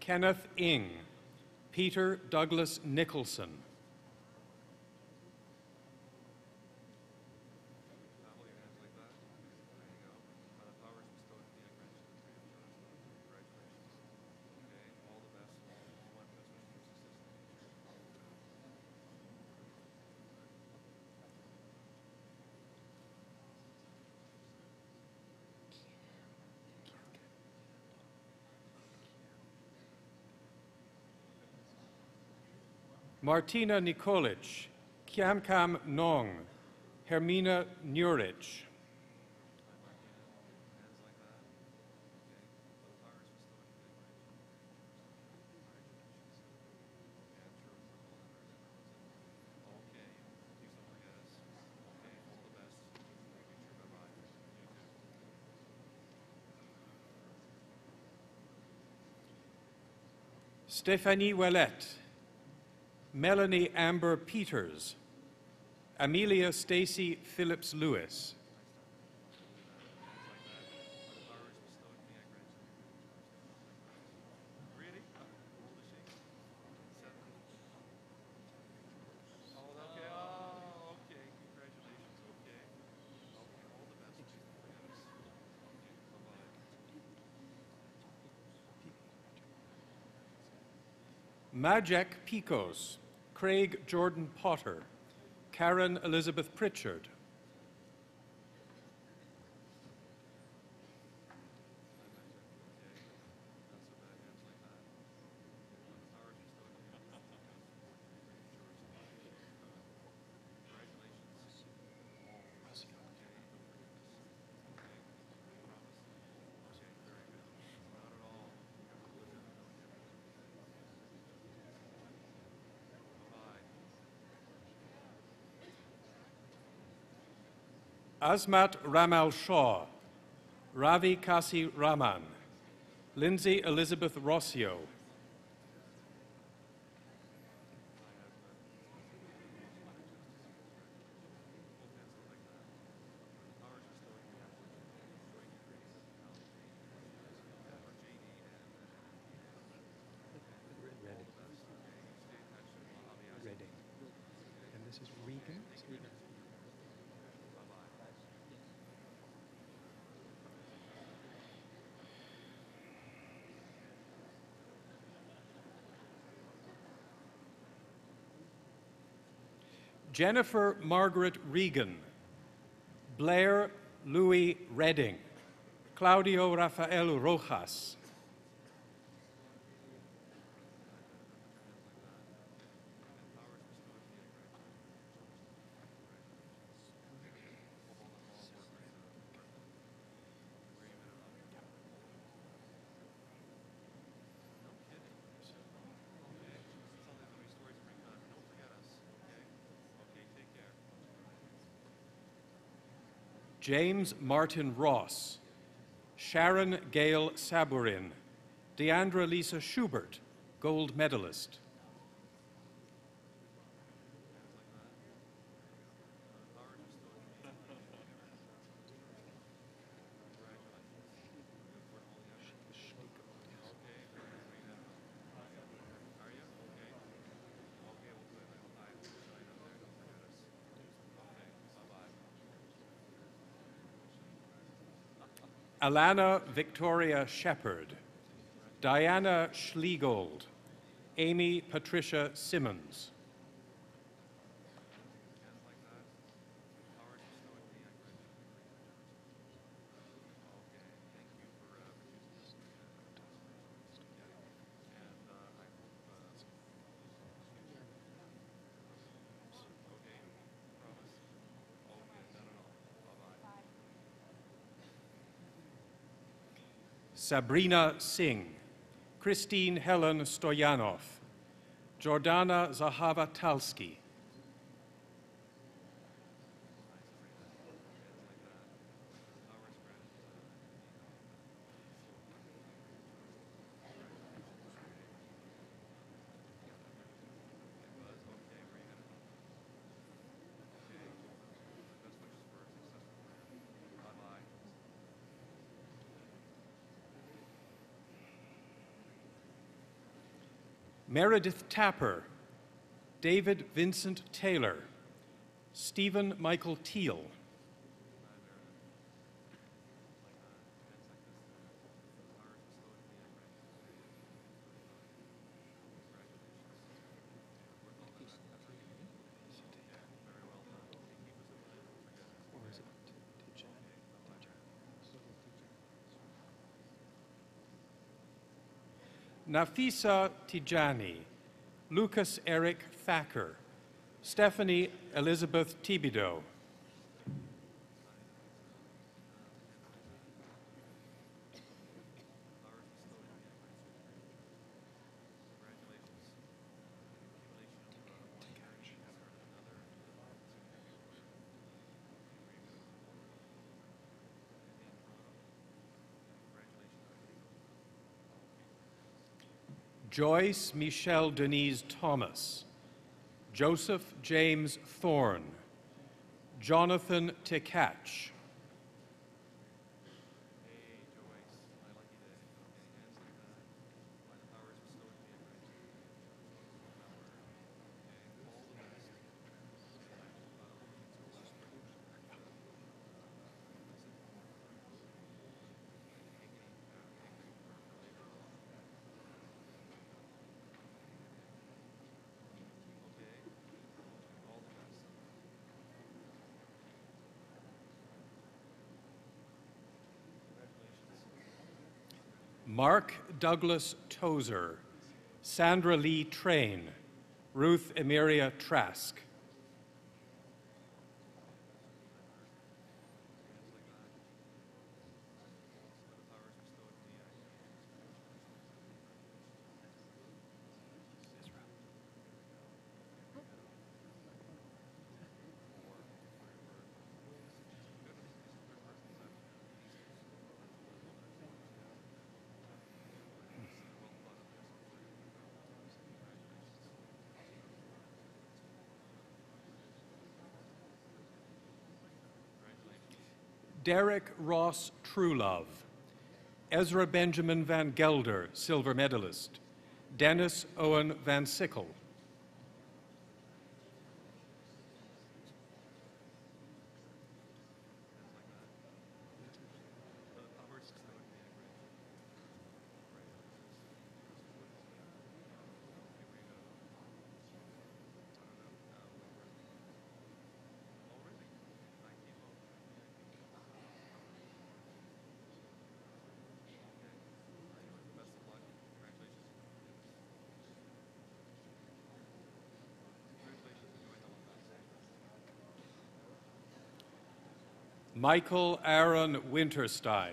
Kenneth Ing, Peter Douglas Nicholson. Martina Nikolic, Kiamkam Nong, Hermina Nurich. Stephanie Ouellette, Melanie Amber Peters, Amelia Stacy Phillips Lewis. Majek Picos, Craig Jordan Potter, Karen Elizabeth Pritchard. Azmat Ramal Shaw, Ravi Kasi Raman, Lindsay Elizabeth Rossio. Reading. And this is Regan. Jennifer Margaret Regan, Blair Louis Redding, Claudio Rafael Rojas. James Martin Ross, Sharon Gail Saburin, Deandra Lisa Schubert, gold medalist. Alana Victoria Shepard, Diana Schliegold, Amy Patricia Simmons. Sabrina Singh, Christine Helen Stoyanov, Jordana Zahava Talski. Meredith Tapper, David Vincent Taylor, Stephen Michael Teal, Nafisa Tijani, Lucas Eric Thacker, Stephanie Elizabeth Thibodeau, Joyce Michelle Denise Thomas, Joseph James Thorne, Jonathan Tekach, Mark Douglas Tozer, Sandra Lee Train, Ruth Emiria Trask, Derek Ross Truelove, Ezra Benjamin Van Gelder, silver medalist, Dennis Owen Van Sickle, Michael Aaron Winterstein,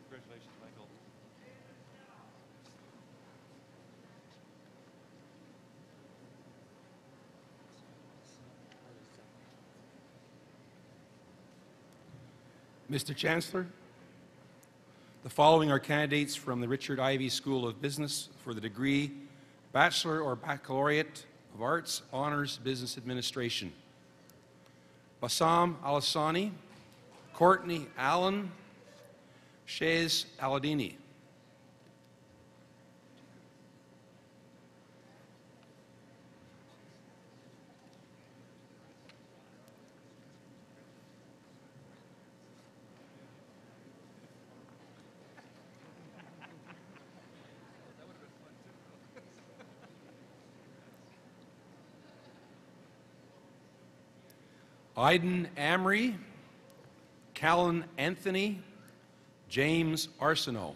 Congratulations, Michael. Mr. Chancellor, the following are candidates from the Richard Ivey School of Business for the degree Bachelor or Baccalaureate of Arts, Honors, Business Administration. Bassam Alassani, Courtney Allen, Shays Aladini. Iden Amry, Callan Anthony, James Arsenault.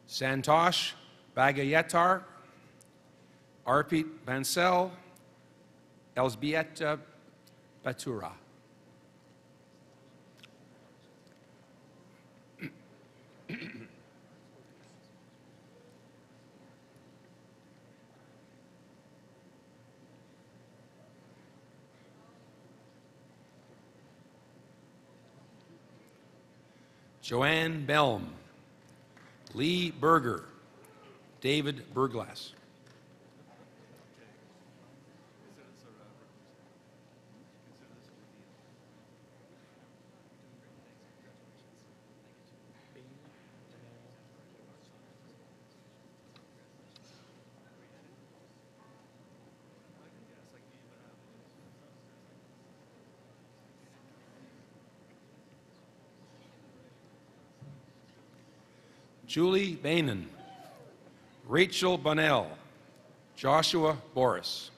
Santosh Bagayetar, Arpit Bansal, Elsbieta Batura. Joanne Belm, Lee Berger, David Berglass. Julie Bainan, Rachel Bunnell, Joshua Boris.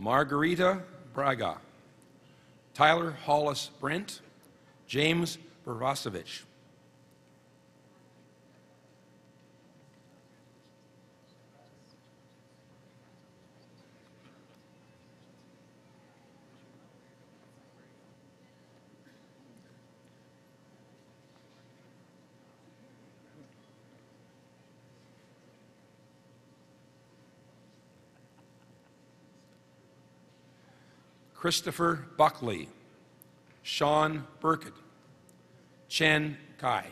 Margarita Braga, Tyler Hollis Brent, James Bravasovich. Christopher Buckley, Sean Burkett, Chen Kai.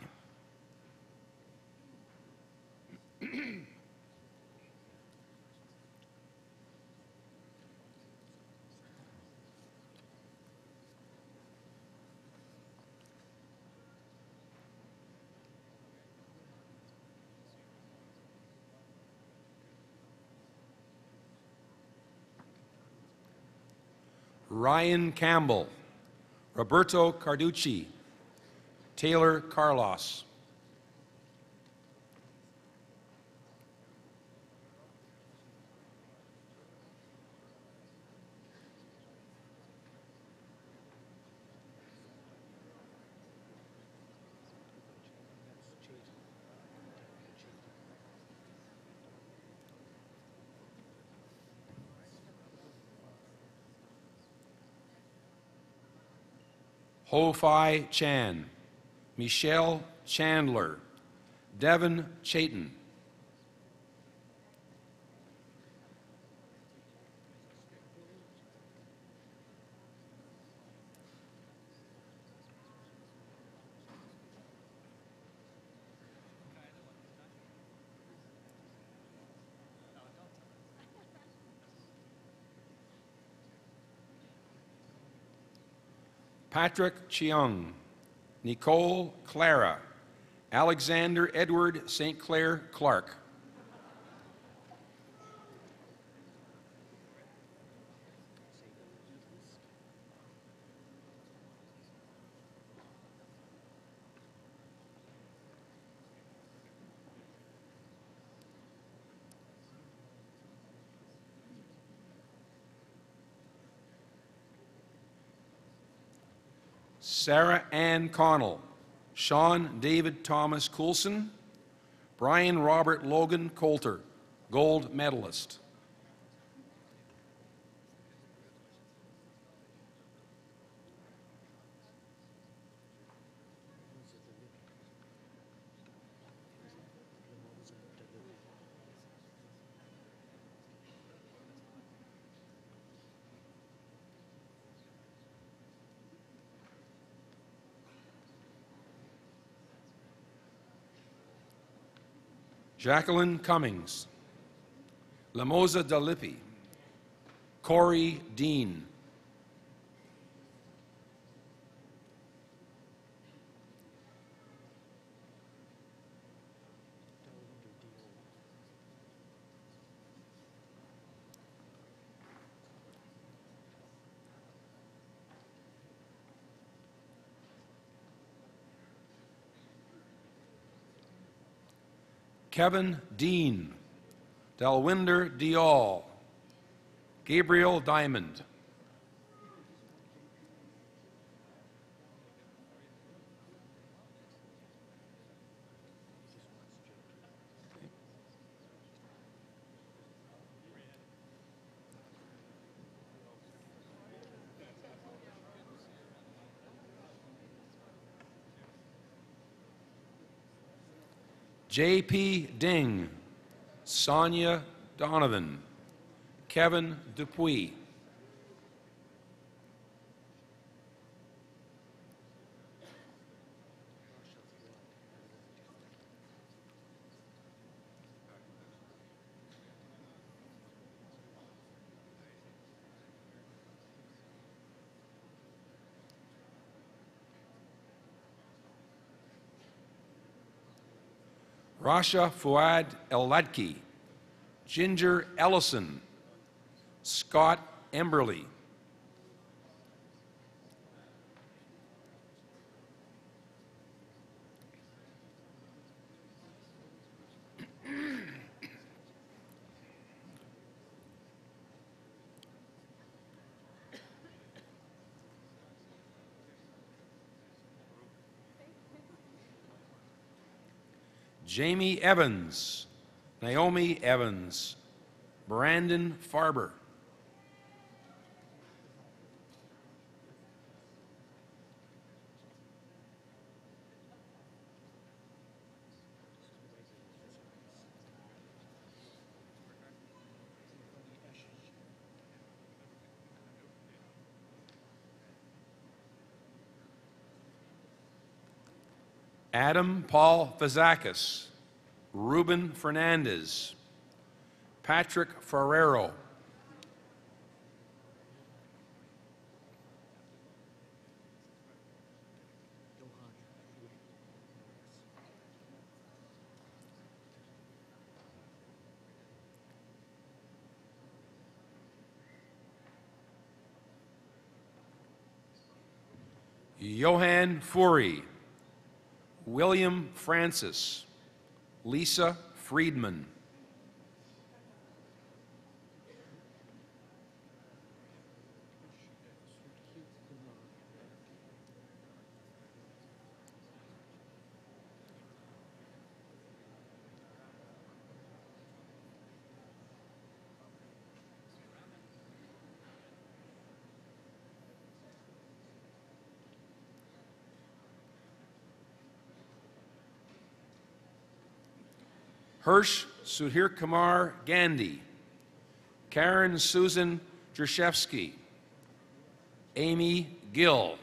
Ryan Campbell, Roberto Carducci, Taylor Carlos. Ho Fai Chan, Michelle Chandler, Devin Chayton. Patrick Cheung, Nicole Clara, Alexander Edward St. Clair Clark. Sarah Ann Connell, Sean David Thomas Coulson, Brian Robert Logan Coulter, gold medalist. Jacqueline Cummings, Lamoza Dalippi, Corey Dean. Kevin Dean, Dalwinder Diall, Gabriel Diamond. J.P. Ding, Sonia Donovan, Kevin Dupuis, Rasha Fuad El-Ladki, Ginger Ellison, Scott Emberley, Jamie Evans, Naomi Evans, Brandon Farber, Adam Paul Fazakis, Ruben Fernandez, Patrick Ferrero, Johan Furi, William Francis, Lisa Friedman, Hirsch Sudhir Kumar Gandhi, Karen Susan Drashevsky, Amy Gill,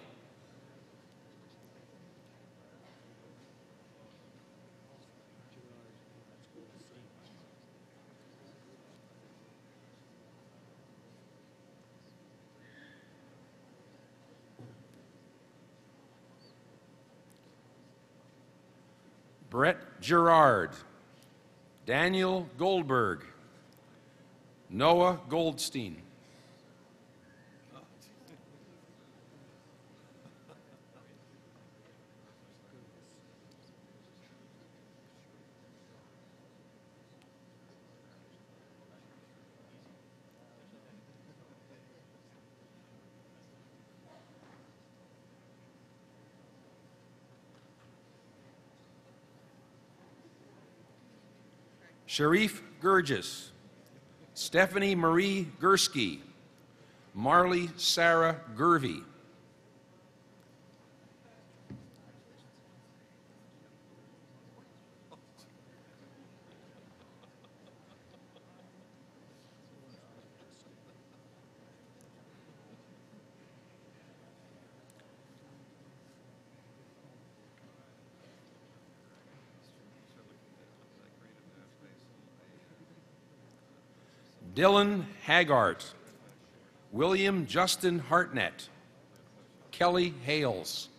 Brett Gerard, Daniel Goldberg, Noah Goldstein, Sharif Gurgis, Stephanie Marie Gursky, Marley Sarah Gurvey, Dylan Haggart, William Justin Hartnett, Kelly Hales,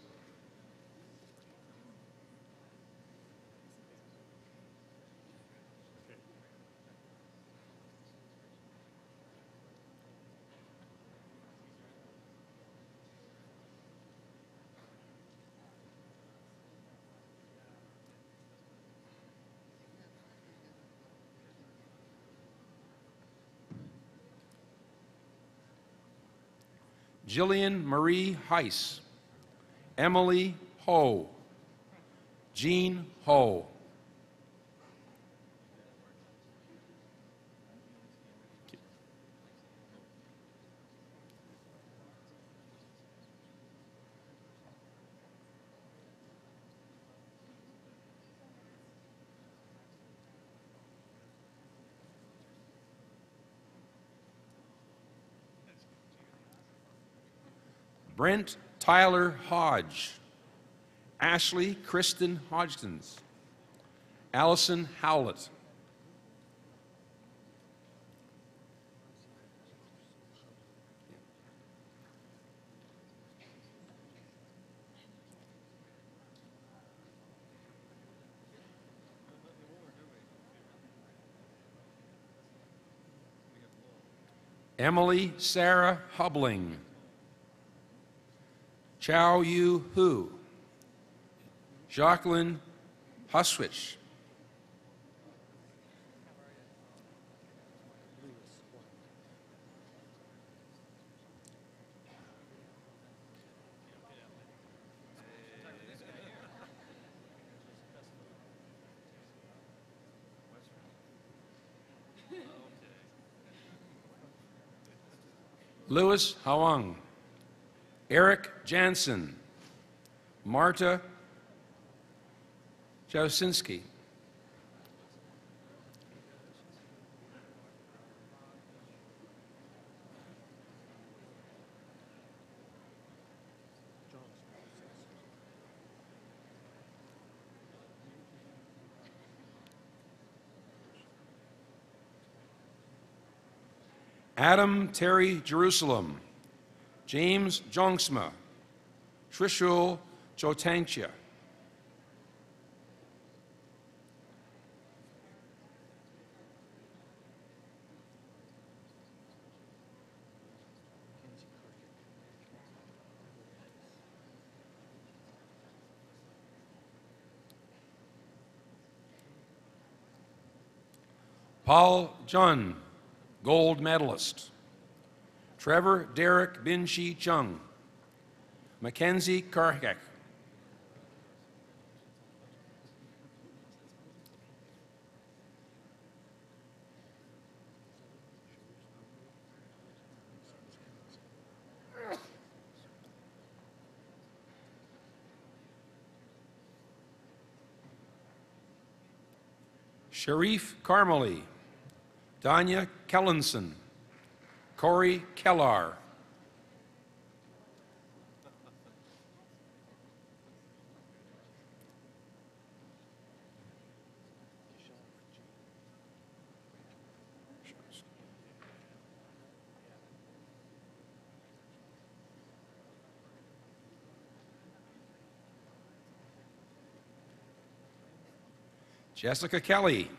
Jillian Marie Heiss, Emily Ho, Jean Ho, Brent Tyler Hodge, Ashley Kristen Hodgkins, Allison Howlett, Emily Sarah Hubling, Chow Yu Hu, Jacqueline Huswich, Louis Hawang, Eric Jansen, Marta Jausinski, Adam Terry Jerusalem, James Jongsma, Trishul Jotangchia, Paul Jun, gold medalist. Trevor Derek Bin Shi Chung, Mackenzie Karhak, Sharif Carmely, Danya Kellenson, Corey Kellar, Jessica Kelly,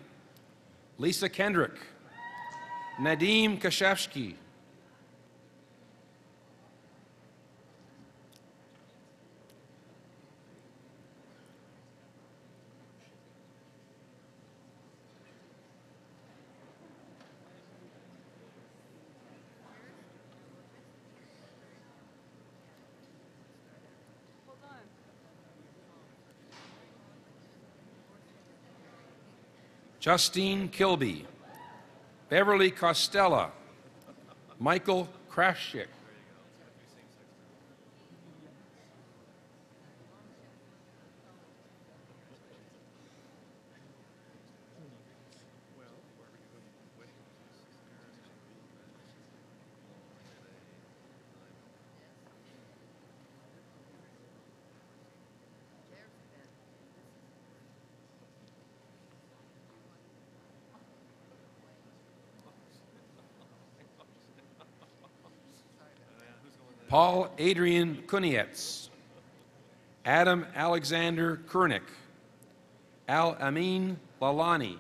Lisa Kendrick, Nadim Kashevsky, Justine Kilby, Beverly Costella, Michael Krashik, Paul Adrian Kunietz, Adam Alexander Kurnick, Al Amin Lalani,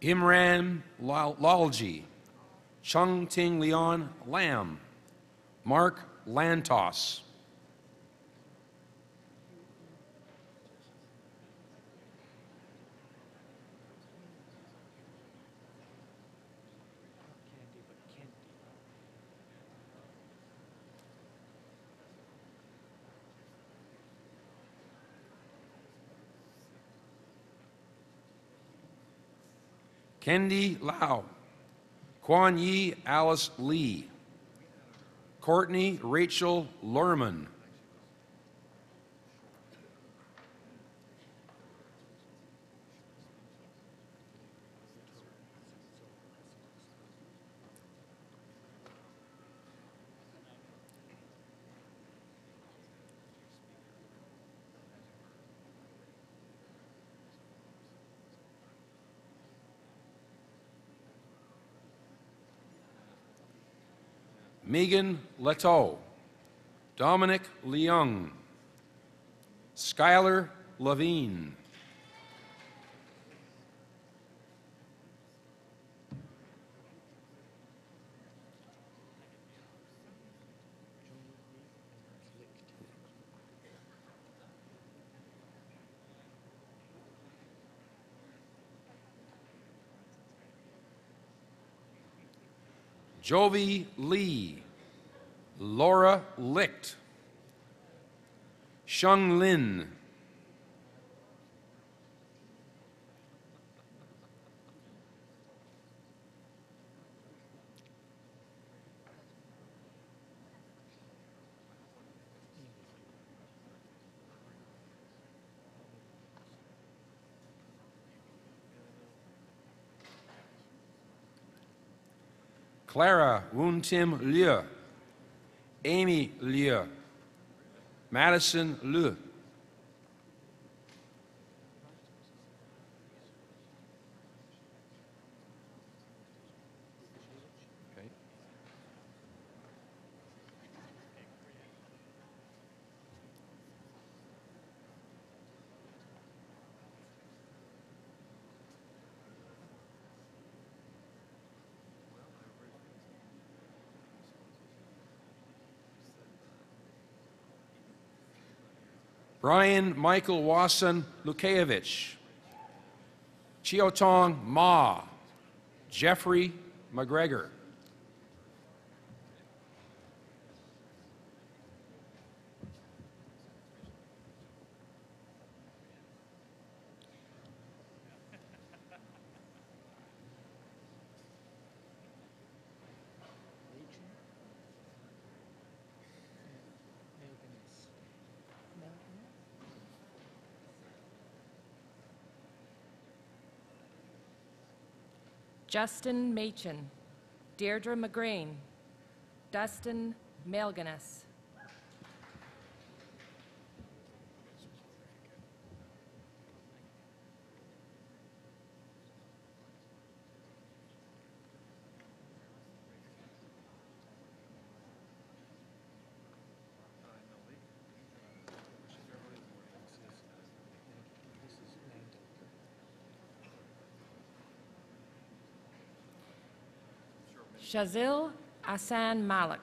Imran Lalji, Chung Ting Leon Lam, Mark Lantos, Kendi Lau, Quan Yi Alice Lee, Courtney Rachel Lurman, Megan Leto, Dominic Leung, Skylar Levine, Jovi Lee, Laura Licht, Sheng Lin, Clara Woon Tim Liu, Amy Liu, Madison Liu, Brian Michael Wasson Lukevich, Chiotong Ma, Jeffrey McGregor, Justin Machin, Deirdre McGrain, Dustin Malganis, Shazil Asan Malik,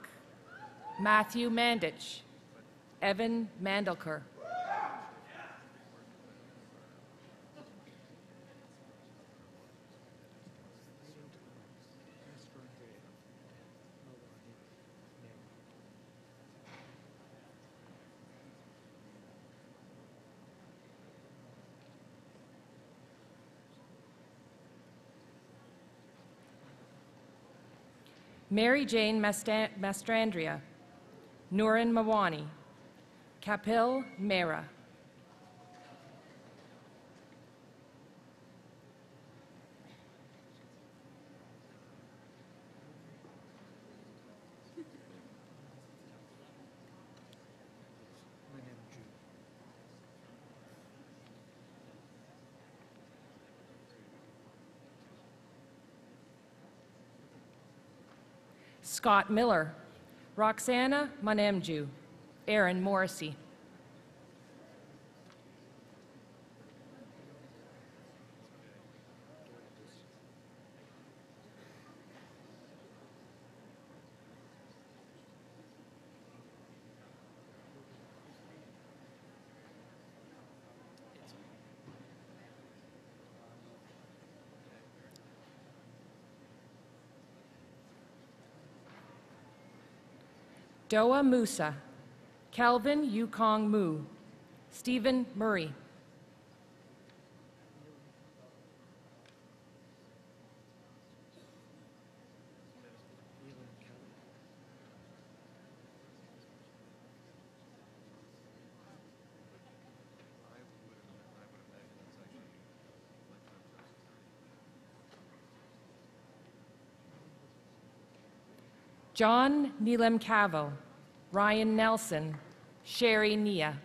Matthew Mandich, Evan Mandelker, Mary Jane Mastrandria, Nurin Mawani, Kapil Mehra, Scott Miller, Roxana Manemju, Aaron Morrissey. Doa Musa, Kelvin Yukong Mu, Stephen Murray, John Neelam Cavo, Ryan Nelson, Sherry Nia.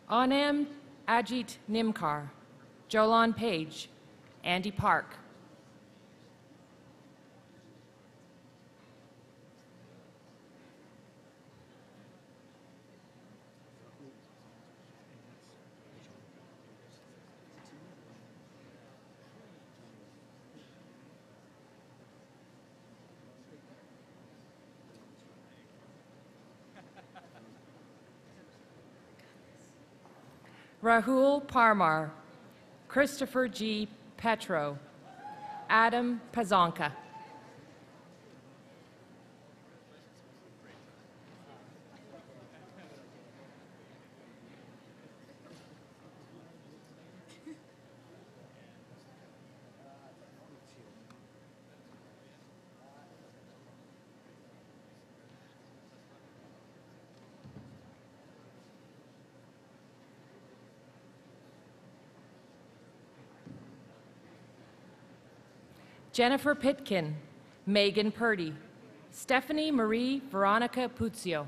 Anam Ajit Nimkar, Jolan Page, Andy Park. Rahul Parmar, Christopher G. Petro, Adam Pazonka. Jennifer Pitkin, Megan Purdy, Stephanie Marie Veronica Puzio.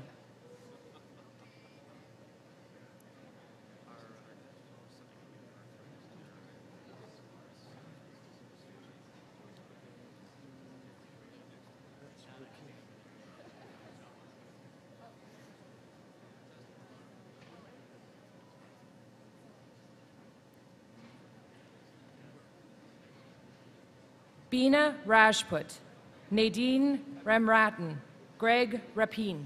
Bina Rajput, Nadine Ramratan, Greg Rapine.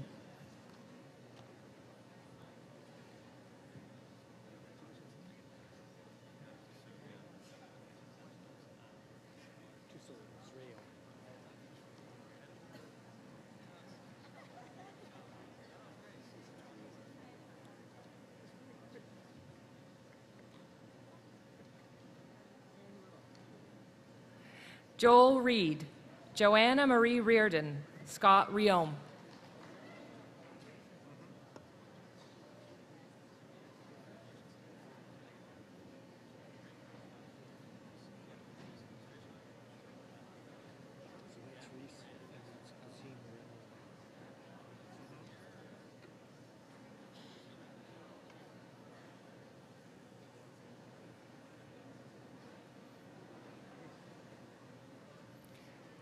Joel Reed, Joanna Marie Reardon, Scott Riome.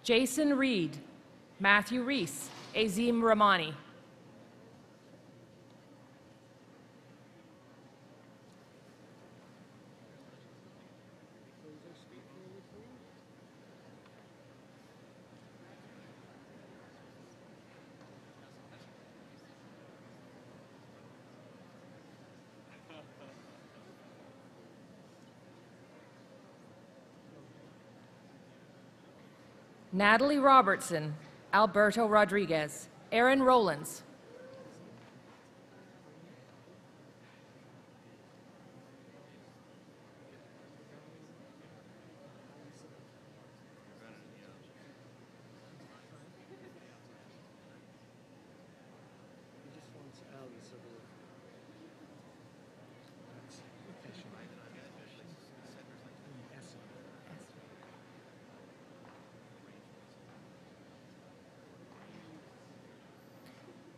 Jason Reed, Matthew Reese, Azim Ramani. Natalie Robertson, Alberto Rodriguez, Aaron Rowlands.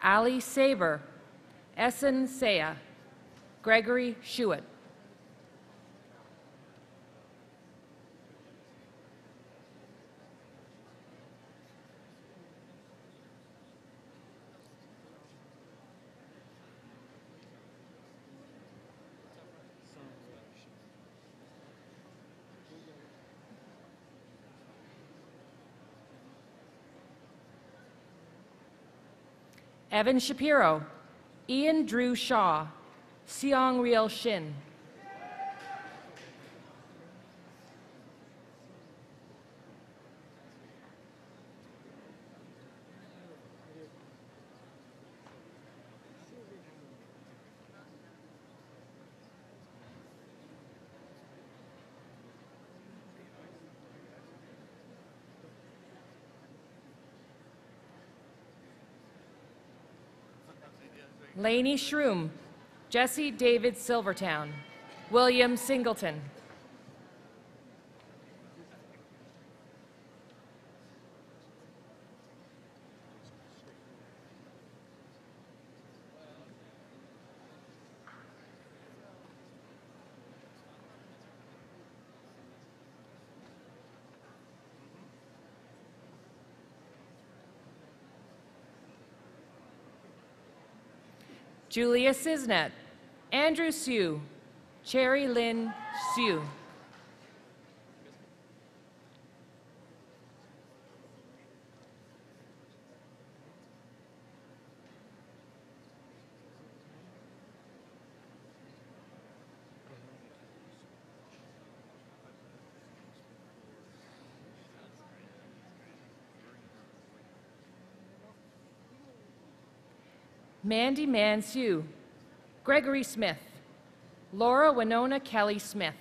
Ali Saber, Essen Saya, Gregory Schuett. Evan Shapiro, Ian Drew Shaw, Seong Riel Shin. Lainey Shroom, Jesse David Silvertown, William Singleton. Julia Cisnet, Andrew Sue, Cherry Lynn Sue. Mandy Mansue, Gregory Smith, Laura Winona Kelly Smith.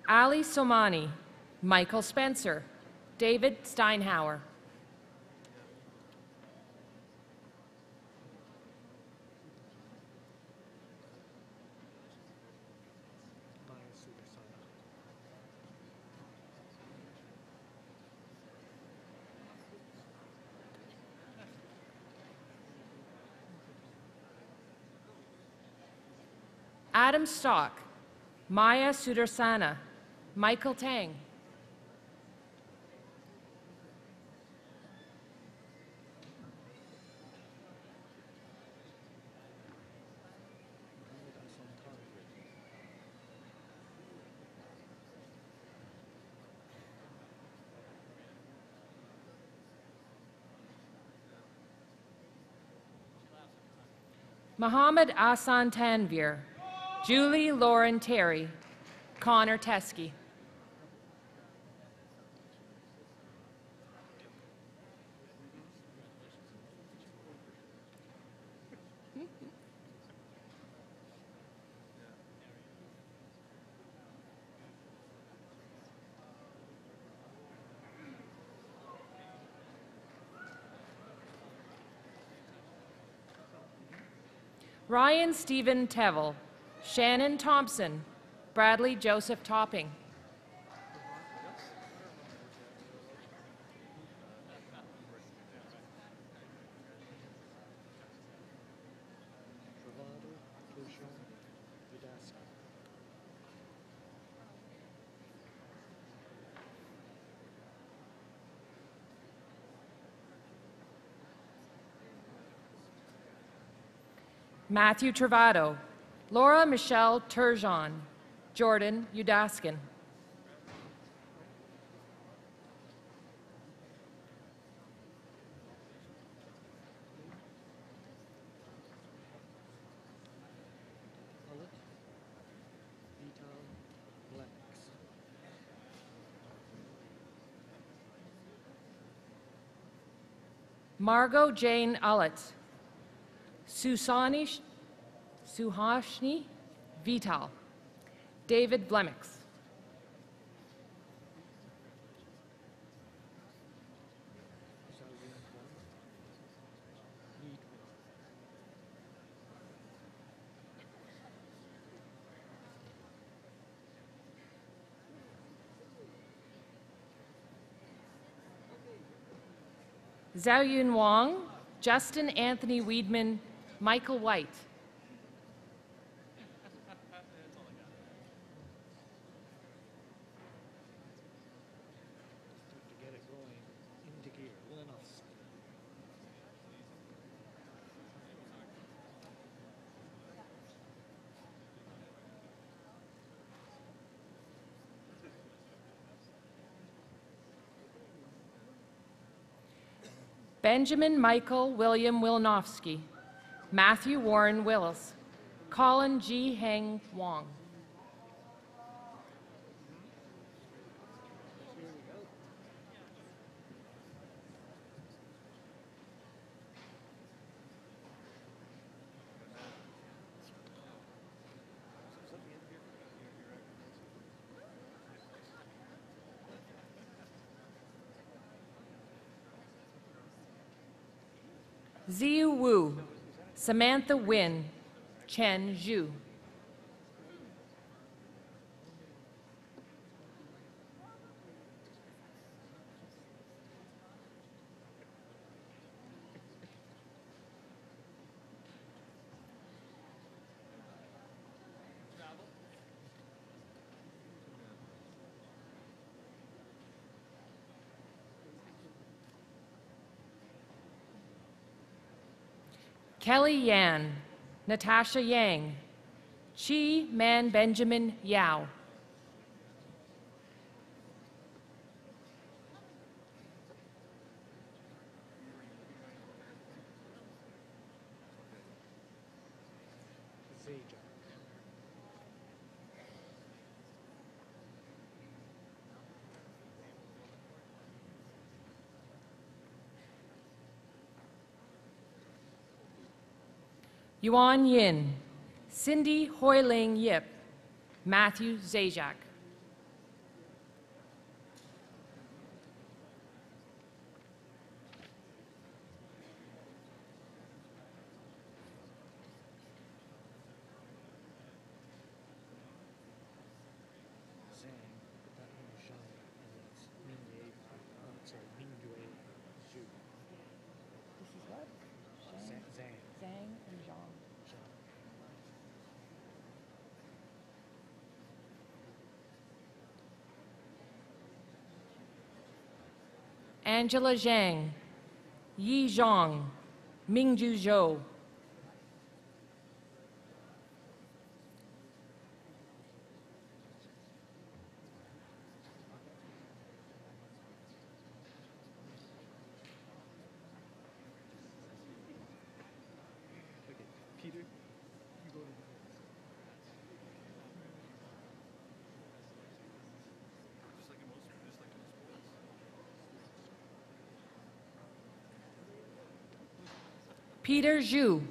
Ali Somani, Michael Spencer, David Steinhauer. Adam Stock, Maya Sudarsana, Michael Tang. Muhammad Asan Tanvir, Julie Lauren Terry, Connor Teskey. Ryan Stephen Tevel, Shannon Thompson, Bradley Joseph Topping. Matthew Travado, Laura Michelle Turgeon, Jordan Udaskin. Margot Jane Ullett, Suhashni Vital, David Vlemix. Xiaoyun Wang, Justin Anthony Weedman, Michael White. Benjamin Michael William Wilnowski, Matthew Warren Willis, Colin G. Heng Wong. Ziyu Wu, Samantha Wynn, Chen Zhu. Kelly Yan, Natasha Yang, Chi Man Benjamin Yao. Yuan Yin, Cindy Hoiling Yip, Matthew Zajac. Angela Zhang, Yi Zhang, Mingju Zhou. Peter, you go to the Peter Zhu.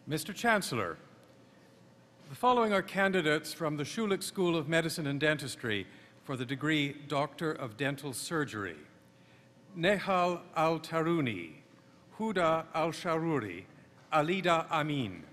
Mr. Chancellor, the following are candidates from the Schulich School of Medicine and Dentistry for the degree Doctor of Dental Surgery. Nehal Al-Taruni, Huda Al-Sharuri, Alida Amin.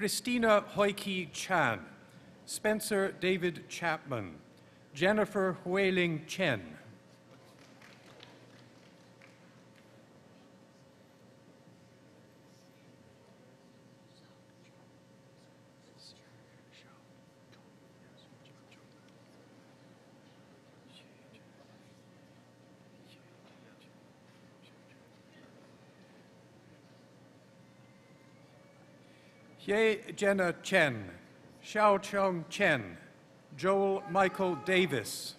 Christina Hoiki Chan, Spencer David Chapman, Jennifer Huiling Chen. Ye Jenna Chen, Xiao Chong Chen, Joel Michael Davis.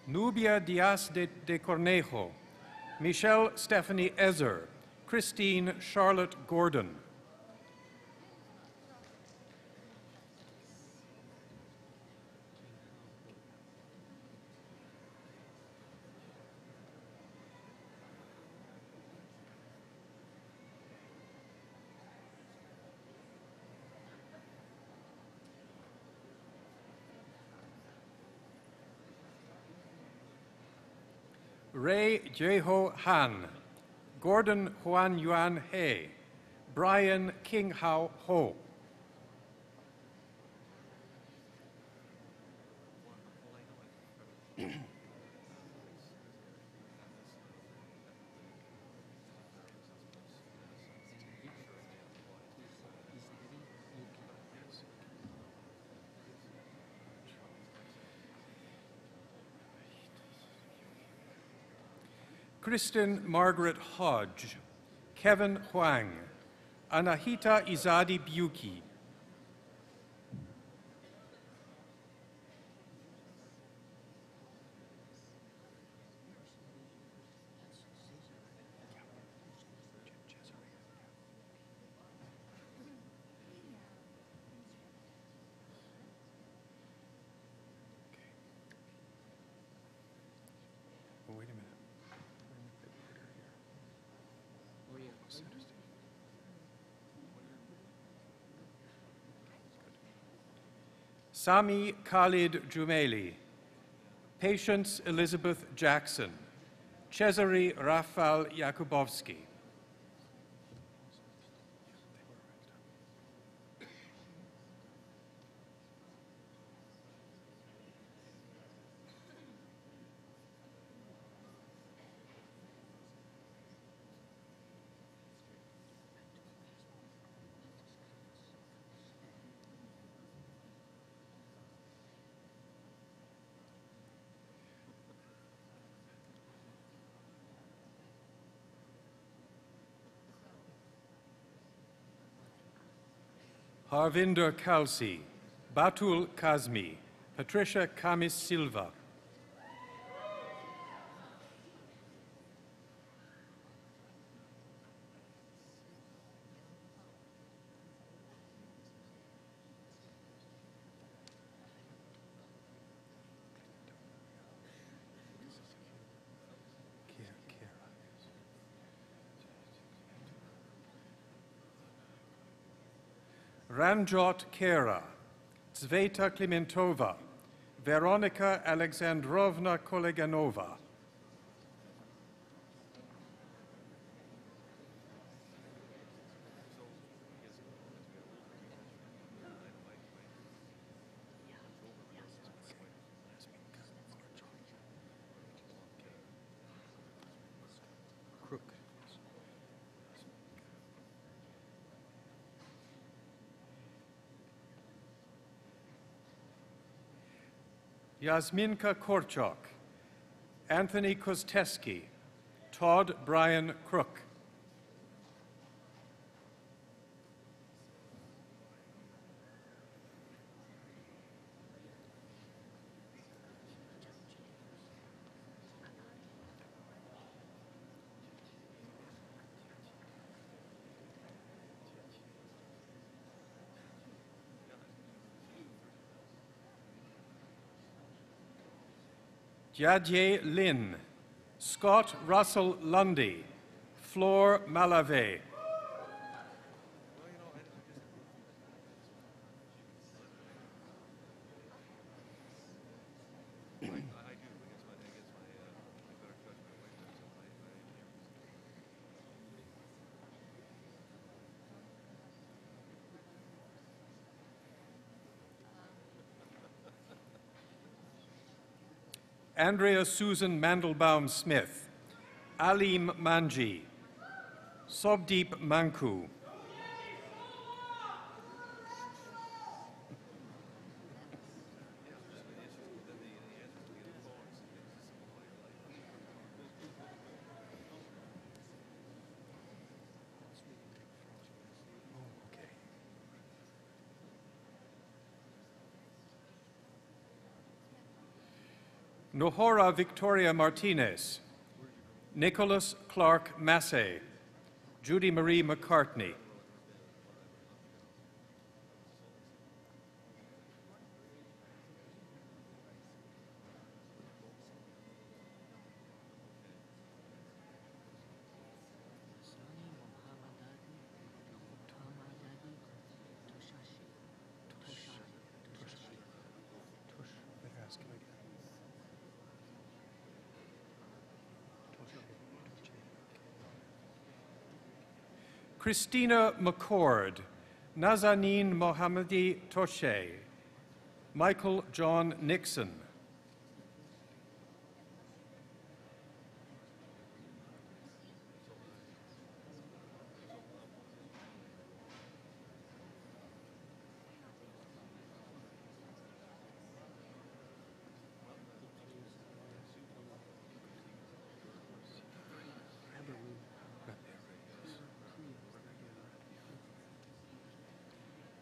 Nubia Diaz de Cornejo, Michelle Stephanie Ezer, Christine Charlotte Gordon. Ray Jeho Han, Gordon Huan Yuan He, Brian King Hao Ho. Kristen Margaret Hodge, Kevin Huang, Anahita Izadi Buki. Oh, wait a minute. Sami Khalid Jumeli, Patience Elizabeth Jackson, Cesare Rafal Iacobowski. Harvinder Kalsi, Batul Kazmi, Patricia Kamis Silva. Ranjot Kera, Zveta Klimentova, Veronika Alexandrovna Koleganova. Yasminka Korchok, Anthony Kosteski, Todd Brian Crook. Jadye Lin, Scott Russell Lundy, Flor Malave. Andrea Susan Mandelbaum Smith, Alim Manji, Sobdeep Manku. Nohora Victoria Martinez, Nicholas Clark Massey, Judy Marie McCartney. Christina McCord, Nazanin Mohammadi Toshe, Michael John Nixon,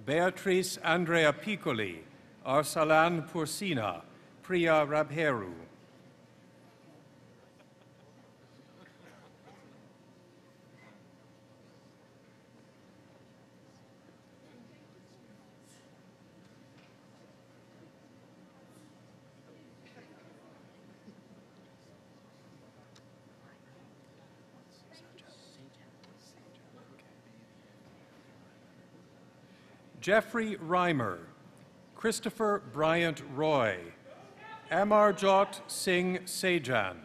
Beatrice Andrea Piccoli, Arsalan Pursina, Priya Rabheru, Jeffrey Reimer, Christopher Bryant Roy, Amarjot Singh Sejan,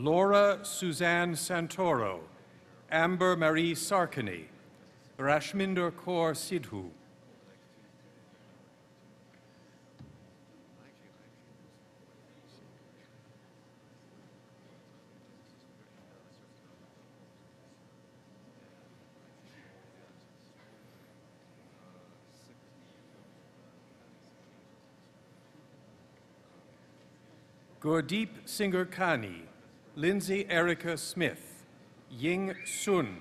Laura Suzanne Santoro, Amber Marie Sarkany, Rashminder Kaur Sidhu, Gurdeep Singer Khani, Lindsay Erica Smith, Ying Sun,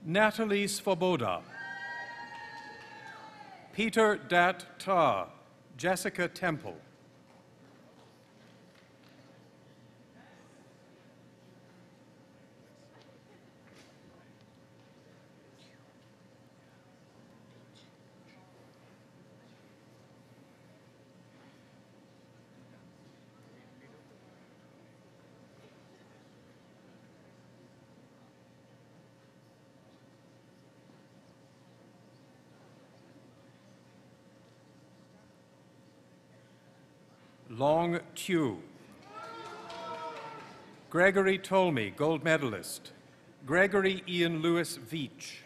Natalie Svoboda, Peter Dat Ta, Jessica Temple, Long Tu, Gregory Tolmie, gold medalist, Gregory Ian Lewis Veach,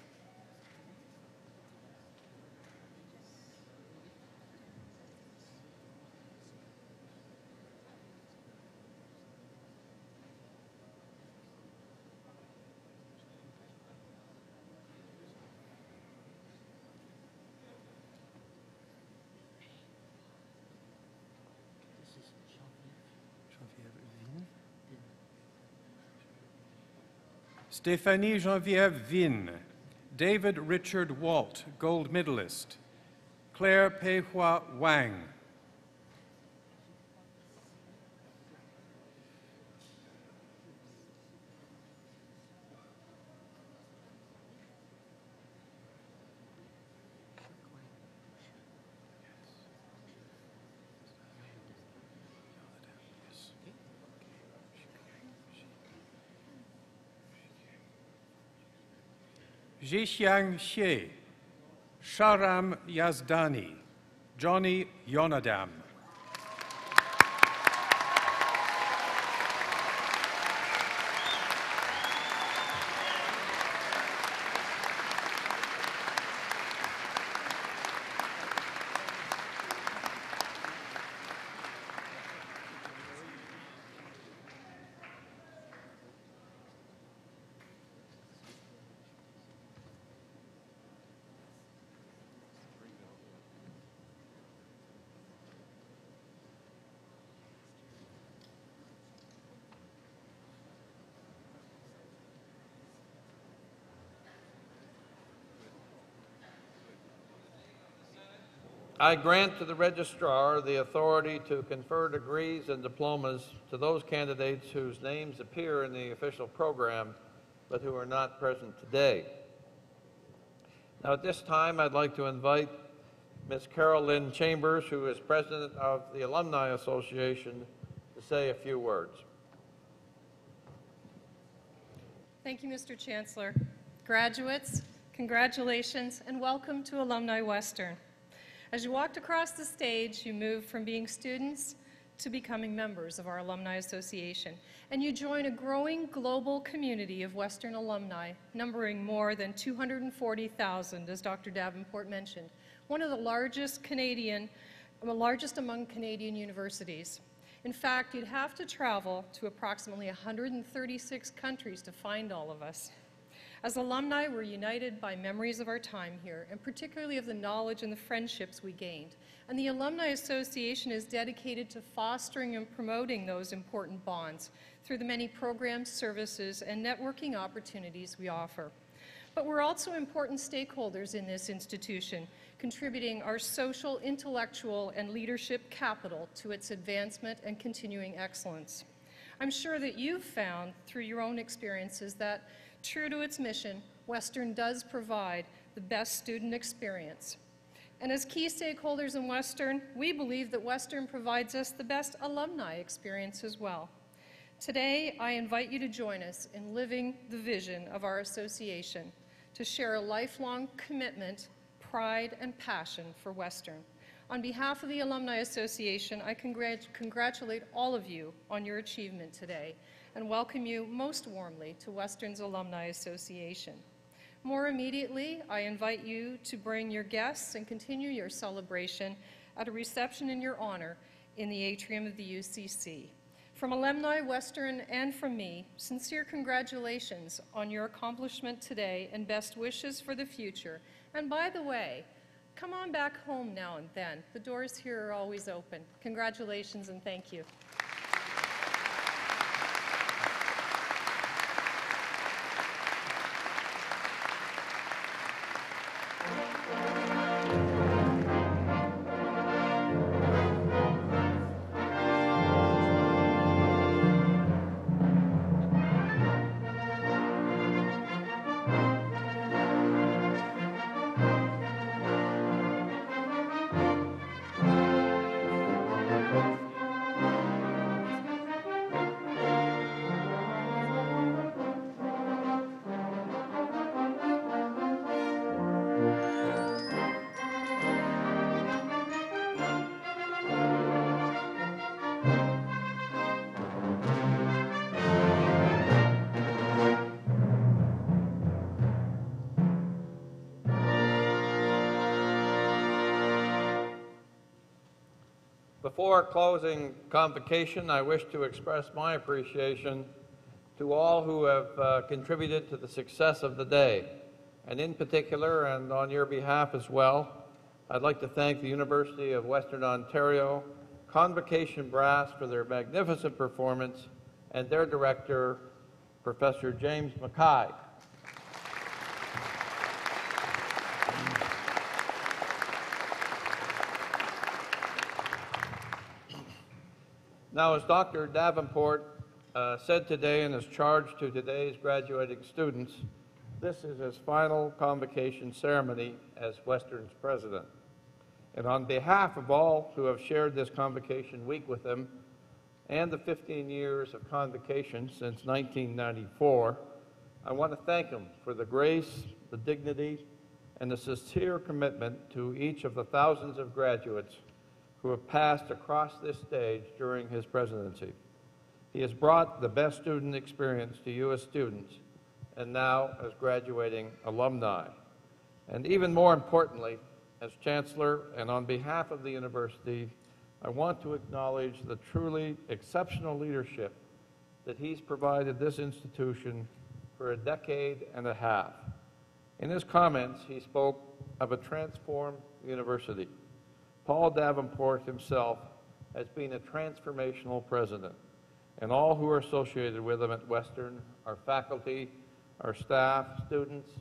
Stéphanie Geneviève Vin, David Richard Walt, gold medalist, Claire Pei Hua Wang, Zhixiang Xie, Sharam Yazdani, Johnny Yonadam, I grant to the registrar the authority to confer degrees and diplomas to those candidates whose names appear in the official program but who are not present today. Now, at this time, I'd like to invite Ms. Carol Lynn Chambers, who is president of the Alumni Association, to say a few words. Thank you, Mr. Chancellor. Graduates, congratulations and welcome to Alumni Western. As you walked across the stage, you moved from being students to becoming members of our Alumni Association, and you join a growing global community of Western alumni, numbering more than 240,000, as Dr. Davenport mentioned, one of the largest among Canadian universities. In fact, you'd have to travel to approximately 136 countries to find all of us. As alumni, we're united by memories of our time here, and particularly of the knowledge and the friendships we gained. And the Alumni Association is dedicated to fostering and promoting those important bonds through the many programs, services, and networking opportunities we offer. But we're also important stakeholders in this institution, contributing our social, intellectual, and leadership capital to its advancement and continuing excellence. I'm sure that you've found through your own experiences that, true to its mission, Western does provide the best student experience. And as key stakeholders in Western, we believe that Western provides us the best alumni experience as well. Today, I invite you to join us in living the vision of our association, to share a lifelong commitment, pride, and passion for Western. On behalf of the Alumni Association, I congratulate all of you on your achievement today and welcome you most warmly to Western's Alumni Association. More immediately, I invite you to bring your guests and continue your celebration at a reception in your honor in the atrium of the UCC. From Alumni Western and from me, sincere congratulations on your accomplishment today and best wishes for the future. And by the way, come on back home now and then. The doors here are always open. Congratulations and thank you. Before closing convocation, I wish to express my appreciation to all who have contributed to the success of the day. And in particular, and on your behalf as well, I'd like to thank the University of Western Ontario Convocation Brass for their magnificent performance and their director, Professor James Mackay. Now, as Dr. Davenport said today in his charge to today's graduating students, this is his final convocation ceremony as Western's president. And on behalf of all who have shared this convocation week with him and the 15 years of convocation since 1994, I want to thank him for the grace, the dignity, and the sincere commitment to each of the thousands of graduates who have passed across this stage during his presidency. He has brought the best student experience to you as students and now as graduating alumni. And even more importantly, as Chancellor and on behalf of the university, I want to acknowledge the truly exceptional leadership that he's provided this institution for a decade and a half. In his comments, he spoke of a transformed university. Paul Davenport himself has been a transformational president, and all who are associated with him at Western, our faculty, our staff, students,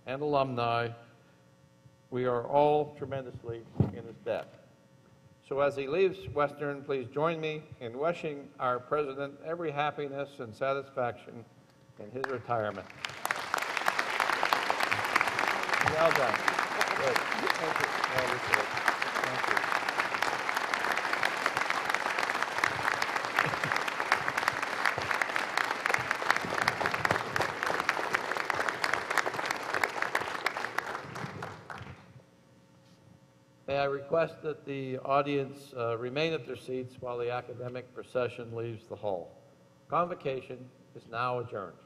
and alumni, We are all tremendously in his debt. So as he leaves Western, please join me in wishing our president every happiness and satisfaction in his retirement. Well done. Good. Thank you. Well deserved. Thank you. May I request that the audience remain at their seats while the academic procession leaves the hall. Convocation is now adjourned.